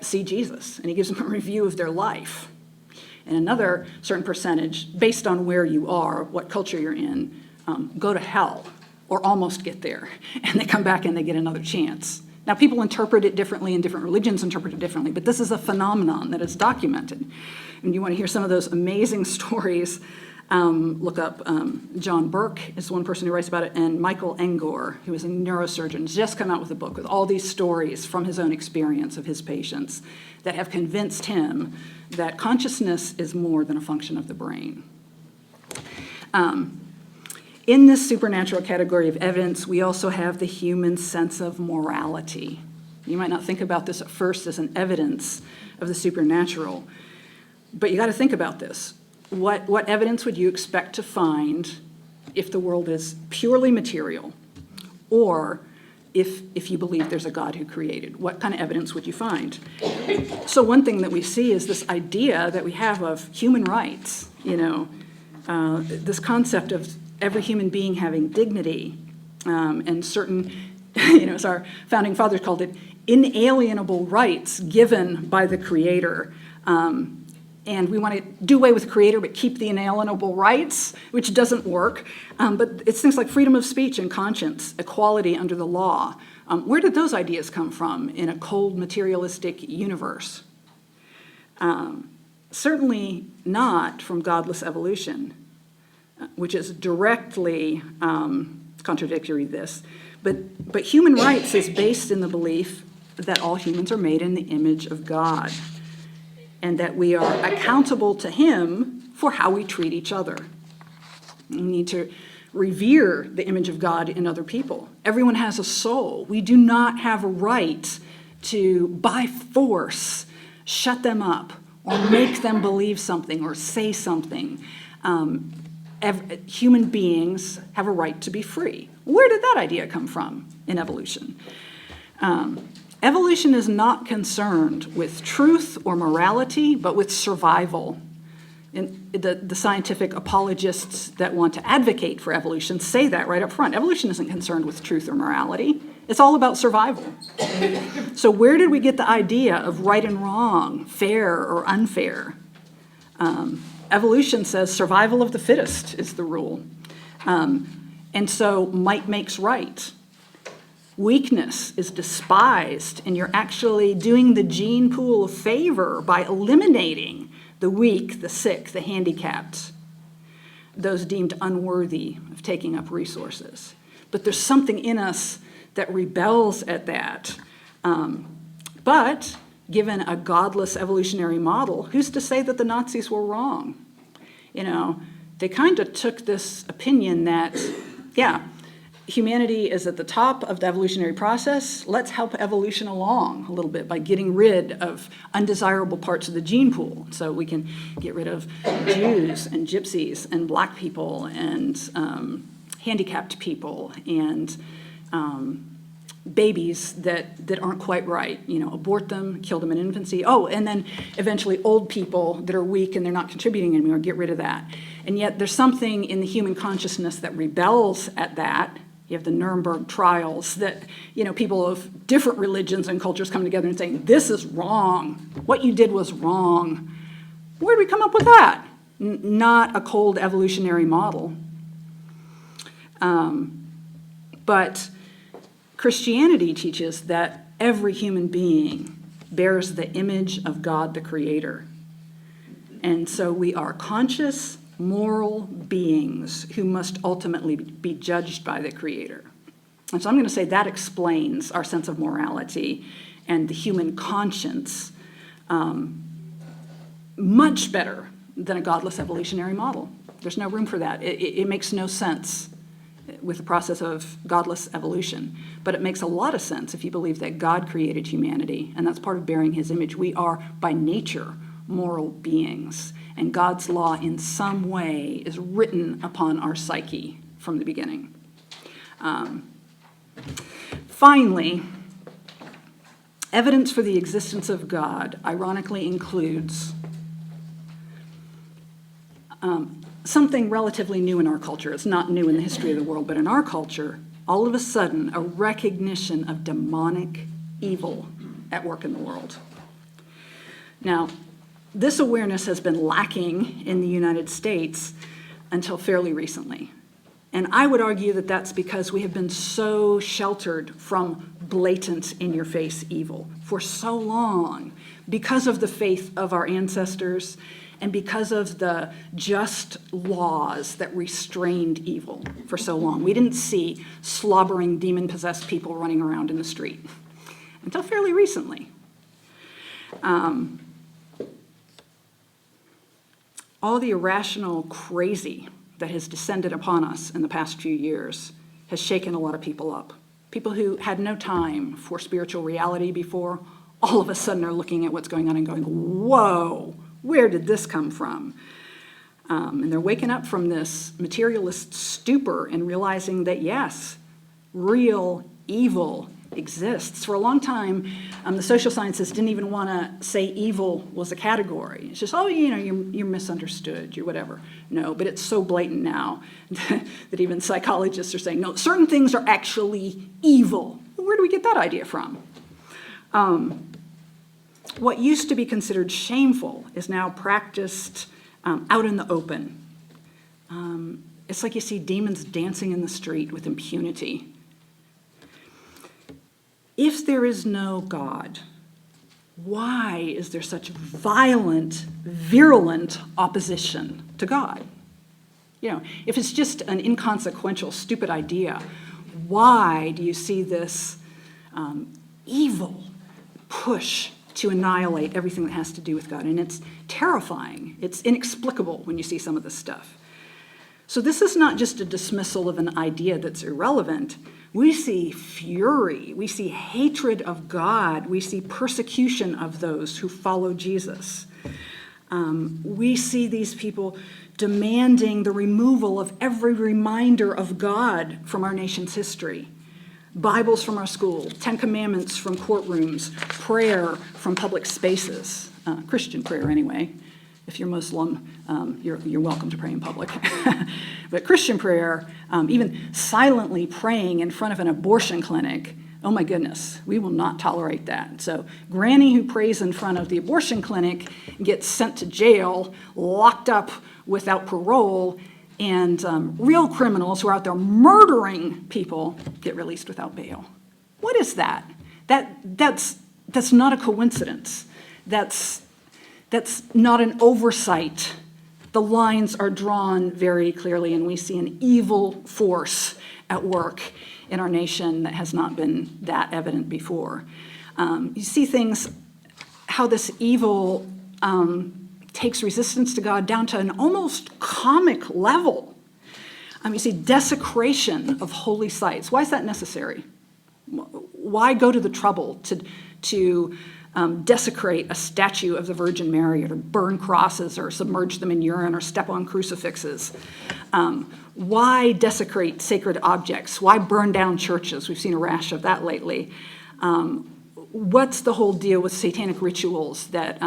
B: see Jesus, and he gives them a review of their life. And another certain percentage, based on where you are, what culture you're in, go to hell or almost get there. And they come back and they get another chance. Now, people interpret it differently and different religions interpret it differently, but this is a phenomenon that is documented. And you want to hear some of those amazing stories, look up John Burke is one person who writes about it, and Michael Engor, who is a neurosurgeon, just come out with a book with all these stories from his own experience of his patients that have convinced him that consciousness is more than a function of the brain. In this supernatural category of evidence, we also have the human sense of morality. You might not think about this at first as an evidence of the supernatural, but you got to think about this. What evidence would you expect to find if the world is purely material, or if you believe there's a God who created? What kind of evidence would you find? So one thing that we see is this idea that we have of human rights, this concept of every human being having dignity, and certain, as our founding fathers called it, inalienable rights given by the Creator. And we want to do away with the Creator but keep the inalienable rights, which doesn't work. But it's things like freedom of speech and conscience, equality under the law. Where did those ideas come from in a cold, materialistic universe? Certainly not from godless evolution, which is directly contradictory to this. But human rights is based in the belief that all humans are made in the image of God, and that we are accountable to him for how we treat each other. We need to revere the image of God in other people. Everyone has a soul. We do not have a right to, by force, shut them up or make them believe something or say something. Human beings have a right to be free. Where did that idea come from in evolution? Evolution is not concerned with truth or morality, but with survival. And the scientific apologists that want to advocate for evolution say that right up front. Evolution isn't concerned with truth or morality. It's all about survival. So where did we get the idea of right and wrong, fair or unfair? Evolution says survival of the fittest is the rule. And so might makes right. Weakness is despised, and you're actually doing the gene pool a favor by eliminating the weak, the sick, the handicapped, those deemed unworthy of taking up resources. But there's something in us that rebels at that. But given a godless evolutionary model, who's to say that the Nazis were wrong? They kind of took this opinion that, humanity is at the top of the evolutionary process. Let's help evolution along a little bit by getting rid of undesirable parts of the gene pool. So we can get rid of Jews and gypsies and black people and handicapped people and babies that aren't quite right. Abort them, kill them in infancy. Oh, and then eventually old people that are weak and they're not contributing anymore, get rid of that. And yet there's something in the human consciousness that rebels at that. You have the Nuremberg trials that, people of different religions and cultures come together and saying, this is wrong. What you did was wrong. Where did we come up with that? Not a cold evolutionary model. But Christianity teaches that every human being bears the image of God the Creator. And so we are conscious, moral beings who must ultimately be judged by the Creator. And so I'm going to say that explains our sense of morality and the human conscience much better than a godless evolutionary model. There's no room for that. It makes no sense with the process of godless evolution. But it makes a lot of sense if you believe that God created humanity, and that's part of bearing his image. We are, by nature, moral beings, and God's law in some way is written upon our psyche from the beginning. Finally, evidence for the existence of God ironically includes something relatively new in our culture. It's not new in the history of the world, but in our culture, all of a sudden, a recognition of demonic evil at work in the world. Now, this awareness has been lacking in the United States until fairly recently. And I would argue that that's because we have been so sheltered from blatant, in-your-face evil for so long, because of the faith of our ancestors and because of the just laws that restrained evil for so long. We didn't see slobbering, demon-possessed people running around in the street until fairly recently. All the irrational crazy that has descended upon us in the past few years has shaken a lot of people up. People who had no time for spiritual reality before, all of a sudden are looking at what's going on and going, whoa, where did this come from? And they're waking up from this materialist stupor and realizing that, yes, real evil exists. For a long time, the social sciences didn't even want to say evil was a category. It's just, you're misunderstood, you're whatever. No, but it's so blatant now that even psychologists are saying, no, certain things are actually evil. Well, where do we get that idea from? What used to be considered shameful is now practiced out in the open. It's like you see demons dancing in the street with impunity. If there is no God, why is there such violent, virulent opposition to God? If it's just an inconsequential, stupid idea, why do you see this evil push to annihilate everything that has to do with God? And it's terrifying. It's inexplicable when you see some of this stuff. So this is not just a dismissal of an idea that's irrelevant. We see fury. We see hatred of God. We see persecution of those who follow Jesus. We see these people demanding the removal of every reminder of God from our nation's history. Bibles from our school, 10 Commandments from courtrooms, prayer from public spaces, Christian prayer anyway. If you're Muslim, you're welcome to pray in public. But Christian prayer, even silently praying in front of an abortion clinic, oh my goodness, we will not tolerate that. So Granny who prays in front of the abortion clinic gets sent to jail, locked up without parole, and real criminals who are out there murdering people get released without bail. What is that? That's not a coincidence. That's not an oversight. The lines are drawn very clearly, and we see an evil force at work in our nation that has not been that evident before. You see things, how this evil takes resistance to God down to an almost comic level. You see desecration of holy sites. Why is that necessary? Why go to the trouble to desecrate a statue of the Virgin Mary, or to burn crosses, or submerge them in urine, or step on crucifixes? Why desecrate sacred objects? Why burn down churches? We've seen a rash of that lately. What's the whole deal with satanic rituals that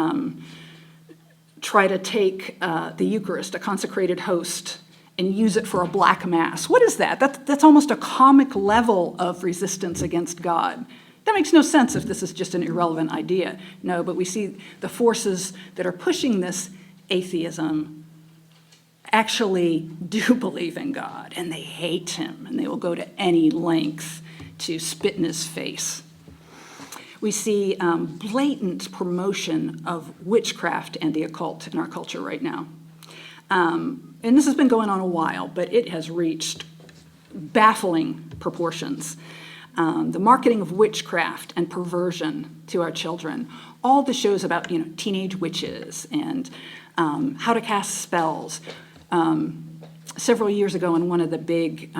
B: try to take the Eucharist, a consecrated host, and use it for a black mass? What is that? That's almost a comic level of resistance against God. That makes no sense if this is just an irrelevant idea. No, but we see the forces that are pushing this atheism actually do believe in God, and they hate him, and they will go to any length to spit in his face. We see blatant promotion of witchcraft and the occult in our culture right now. And this has been going on a while, but it has reached baffling proportions. The marketing of witchcraft and perversion to our children, all the shows about teenage witches and how to cast spells. Several years ago in one of the big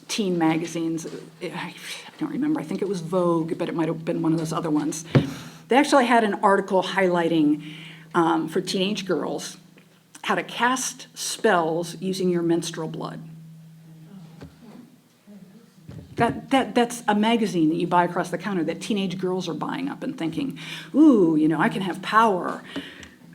B: teen magazines, I don't remember, I think it was Vogue, but it might have been one of those other ones. They actually had an article highlighting for teenage girls how to cast spells using your menstrual blood. That's a magazine that you buy across the counter that teenage girls are buying up and thinking, ooh, I can have power.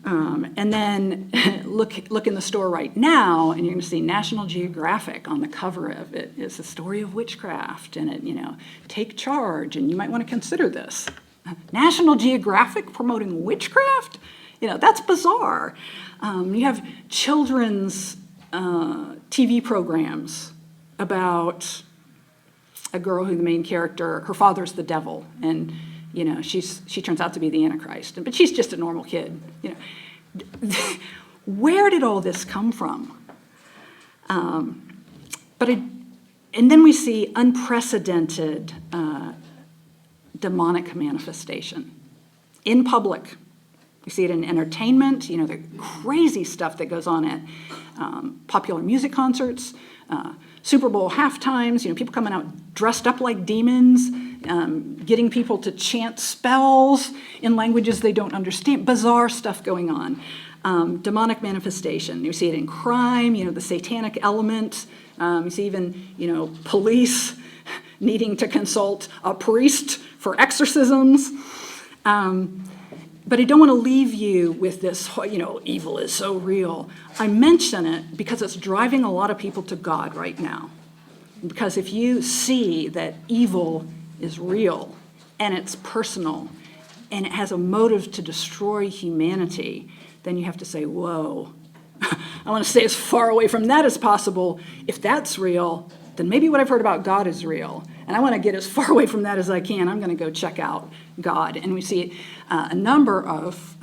B: And then look in the store right now, and you're going to see National Geographic on the cover of it. It's a story of witchcraft, and it, take charge, and you might want to consider this. National Geographic promoting witchcraft? That's bizarre. You have children's TV programs about a girl who the main character, her father's the devil, and she turns out to be the Antichrist, but she's just a normal kid. Where did all this come from? And then we see unprecedented demonic manifestation in public. We see it in entertainment, the crazy stuff that goes on at popular music concerts, Super Bowl halftimes, people coming out dressed up like demons, getting people to chant spells in languages they don't understand, bizarre stuff going on. Demonic manifestation. You see it in crime, the satanic element. You see even, police needing to consult a priest for exorcisms. But I don't want to leave you with this, evil is so real. I mention it because it's driving a lot of people to God right now. Because if you see that evil is real and it's personal and it has a motive to destroy humanity, then you have to say, whoa, I want to stay as far away from that as possible. If that's real, then maybe what I've heard about God is real. And I want to get as far away from that as I can. I'm going to go check out God. And we see a number of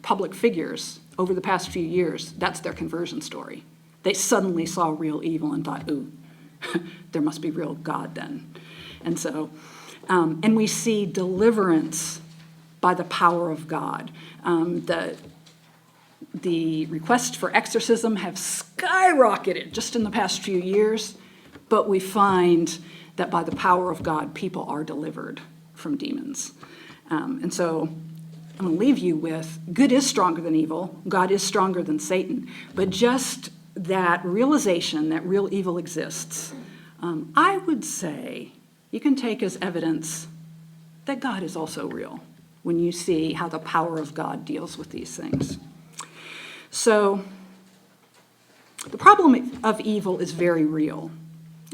B: public figures over the past few years, that's their conversion story. They suddenly saw real evil and thought, ooh, there must be real God then. And so, and we see deliverance by the power of God. The requests for exorcism have skyrocketed just in the past few years, but we find that by the power of God, people are delivered from demons. And so I'm going to leave you with good is stronger than evil. God is stronger than Satan. But just that realization that real evil exists, I would say you can take as evidence that God is also real when you see how the power of God deals with these things. So the problem of evil is very real,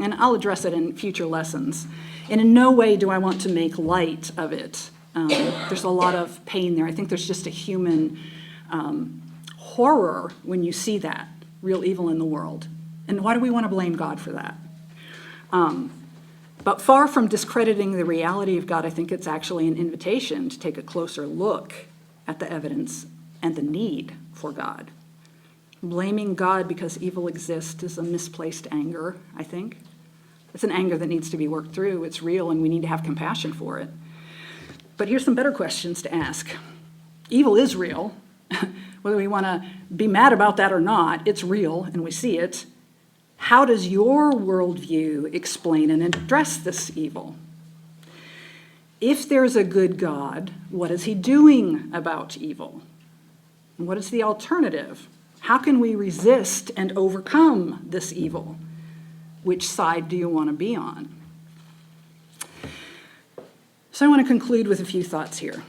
B: and I'll address it in future lessons. And in no way do I want to make light of it. There's a lot of pain there. I think there's just a human horror when you see that, real evil in the world. And why do we want to blame God for that? But far from discrediting the reality of God, I think it's actually an invitation to take a closer look at the evidence and the need for God. Blaming God because evil exists is a misplaced anger, I think. It's an anger that needs to be worked through. It's real, and we need to have compassion for it. But here's some better questions to ask. Evil is real. Whether we want to be mad about that or not, it's real, and we see it. How does your worldview explain and address this evil? If there's a good God, what is he doing about evil? And what is the alternative? How can we resist and overcome this evil? Which side do you want to be on? So I want to conclude with a few thoughts here.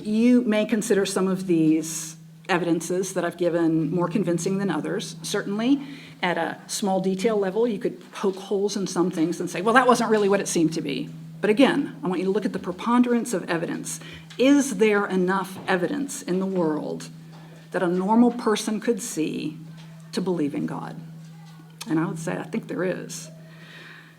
B: You may consider some of these evidences that I've given more convincing than others. Certainly, at a small detail level, you could poke holes in some things and say, well, that wasn't really what it seemed to be. But again, I want you to look at the preponderance of evidence. Is there enough evidence in the world that a normal person could see to believe in God? And I would say, I think there is.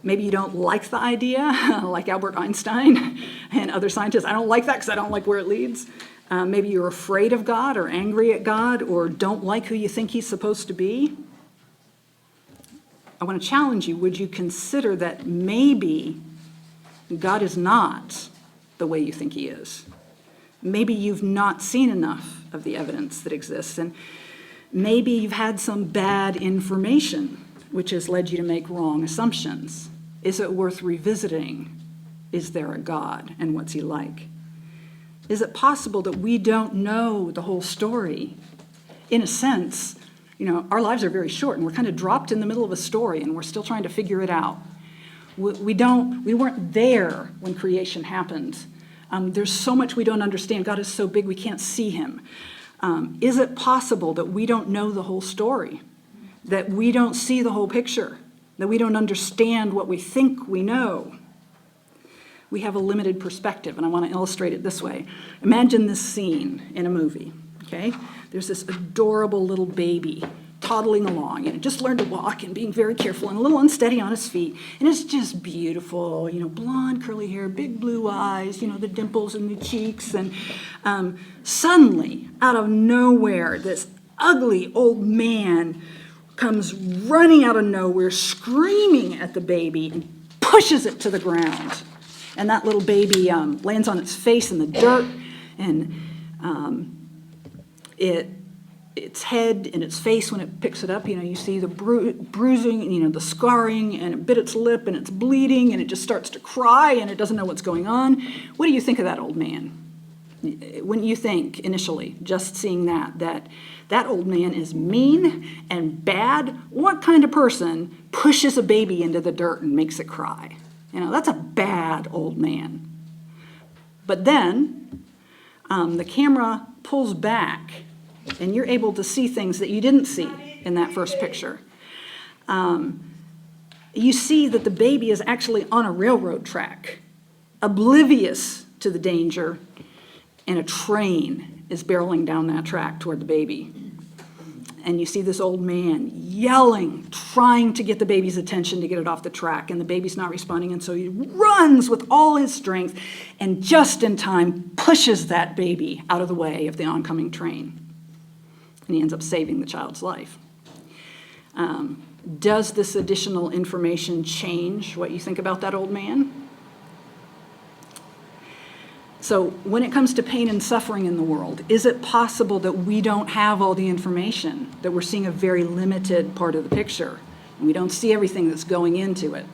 B: Maybe you don't like the idea, like Albert Einstein and other scientists. I don't like that because I don't like where it leads. Maybe you're afraid of God or angry at God or don't like who you think he's supposed to be. I want to challenge you. Would you consider that maybe God is not the way you think he is? Maybe you've not seen enough of the evidence that exists, and maybe you've had some bad information which has led you to make wrong assumptions. Is it worth revisiting? Is there a God, and what's he like? Is it possible that we don't know the whole story? In a sense, our lives are very short, and we're kind of dropped in the middle of a story, and we're still trying to figure it out. We weren't there when creation happened. There's so much we don't understand. God is so big we can't see him. Is it possible that we don't know the whole story? That we don't see the whole picture? That we don't understand what we think we know? We have a limited perspective, and I want to illustrate it this way. Imagine this scene in a movie, okay? There's this adorable little baby toddling along, just learned to walk and being very careful and a little unsteady on his feet. And it's just beautiful, blonde curly hair, big blue eyes, the dimples in the cheeks. And suddenly, out of nowhere, this ugly old man comes running out of nowhere, screaming at the baby and pushes it to the ground. And that little baby lands on its face in the dirt, and its head and its face, when it picks it up, you see the bruising, the scarring, and it bit its lip, and it's bleeding, and it just starts to cry, and it doesn't know what's going on. What do you think of that old man? Wouldn't you think, initially, just seeing that old man is mean and bad? What kind of person pushes a baby into the dirt and makes it cry? That's a bad old man. But then the camera pulls back, and you're able to see things that you didn't see in that first picture. You see that the baby is actually on a railroad track, oblivious to the danger, and a train is barreling down that track toward the baby. And you see this old man yelling, trying to get the baby's attention to get it off the track, and the baby's not responding, and so he runs with all his strength and just in time pushes that baby out of the way of the oncoming train. And he ends up saving the child's life. Does this additional information change what you think about that old man? So when it comes to pain and suffering in the world, is it possible that we don't have all the information, that we're seeing a very limited part of the picture, and we don't see everything that's going into it?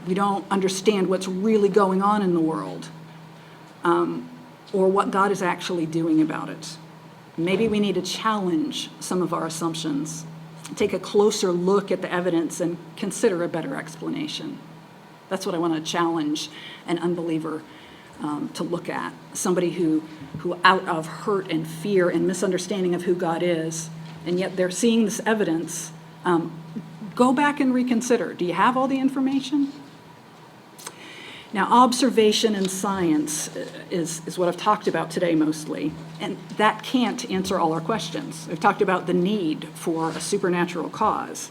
B: We don't understand what's really going on in the world, or what God is actually doing about it. Maybe we need to challenge some of our assumptions, take a closer look at the evidence, and consider a better explanation. That's what I want to challenge an unbeliever to look at. Somebody who out of hurt and fear and misunderstanding of who God is, and yet they're seeing this evidence, go back and reconsider. Do you have all the information? Now, observation and science is what I've talked about today mostly, and that can't answer all our questions. We've talked about the need for a supernatural cause.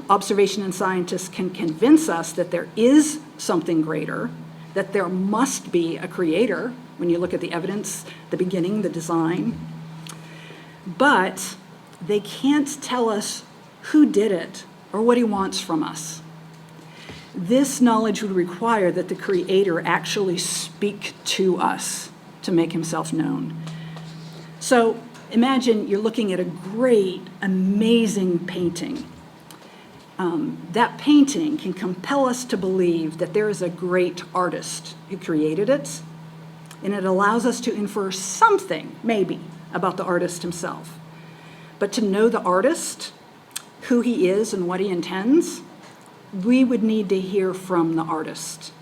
B: Observation and scientists can convince us that there is something greater, that there must be a creator when you look at the evidence, the beginning, the design. But they can't tell us who did it or what he wants from us. This knowledge would require that the Creator actually speak to us to make himself known. So imagine you're looking at a great, amazing painting. That painting can compel us to believe that there is a great artist who created it, and it allows us to infer something, maybe, about the artist himself. But to know the artist, who he is and what he intends, we would need to hear from the artist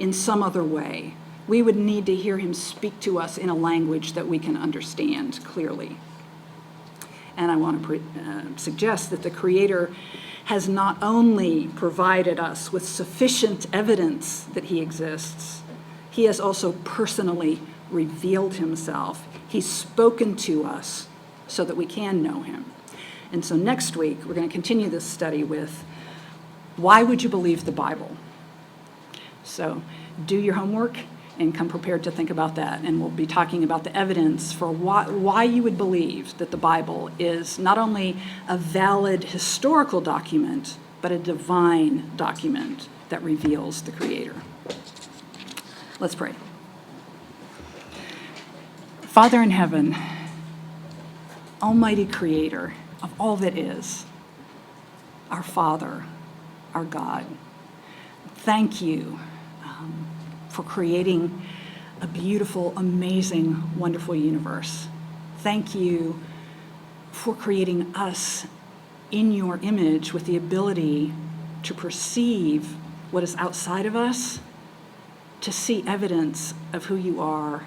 B: in some other way. We would need to hear him speak to us in a language that we can understand clearly. And I want to suggest that the Creator has not only provided us with sufficient evidence that he exists, he has also personally revealed himself. He's spoken to us so that we can know him. And so next week, we're going to continue this study with, why would you believe the Bible? So do your homework and come prepared to think about that. And we'll be talking about the evidence for why you would believe that the Bible is not only a valid historical document, but a divine document that reveals the Creator. Let's pray. Father in heaven, Almighty Creator of all that is, our Father, our God, thank you for creating a beautiful, amazing, wonderful universe. Thank you for creating us in your image with the ability to perceive what is outside of us, to see evidence of who you are,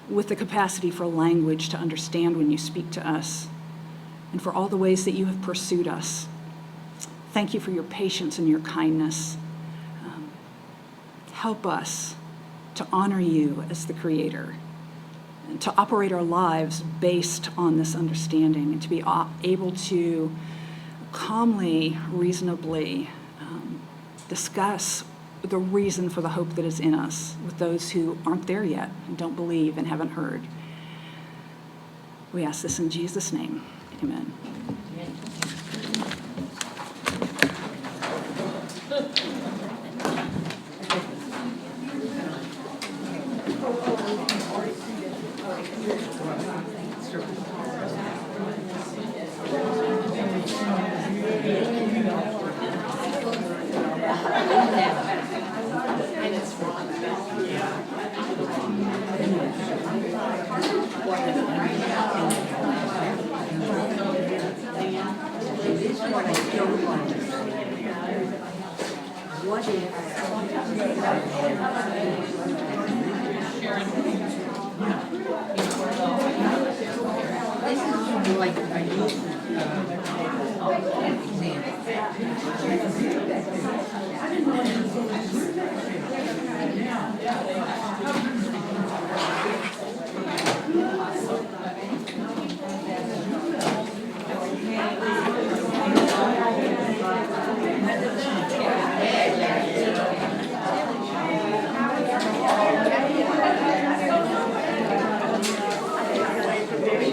B: with the capacity for language to understand when you speak to us, and for all the ways that you have pursued us. Thank you for your patience and your kindness. Help us to honor you as the Creator, and to operate our lives based on this understanding, and to be able to calmly, reasonably discuss the reason for the hope that is in us with those who aren't there yet and don't believe and haven't heard. We ask this in Jesus' name. Amen.
C: Like,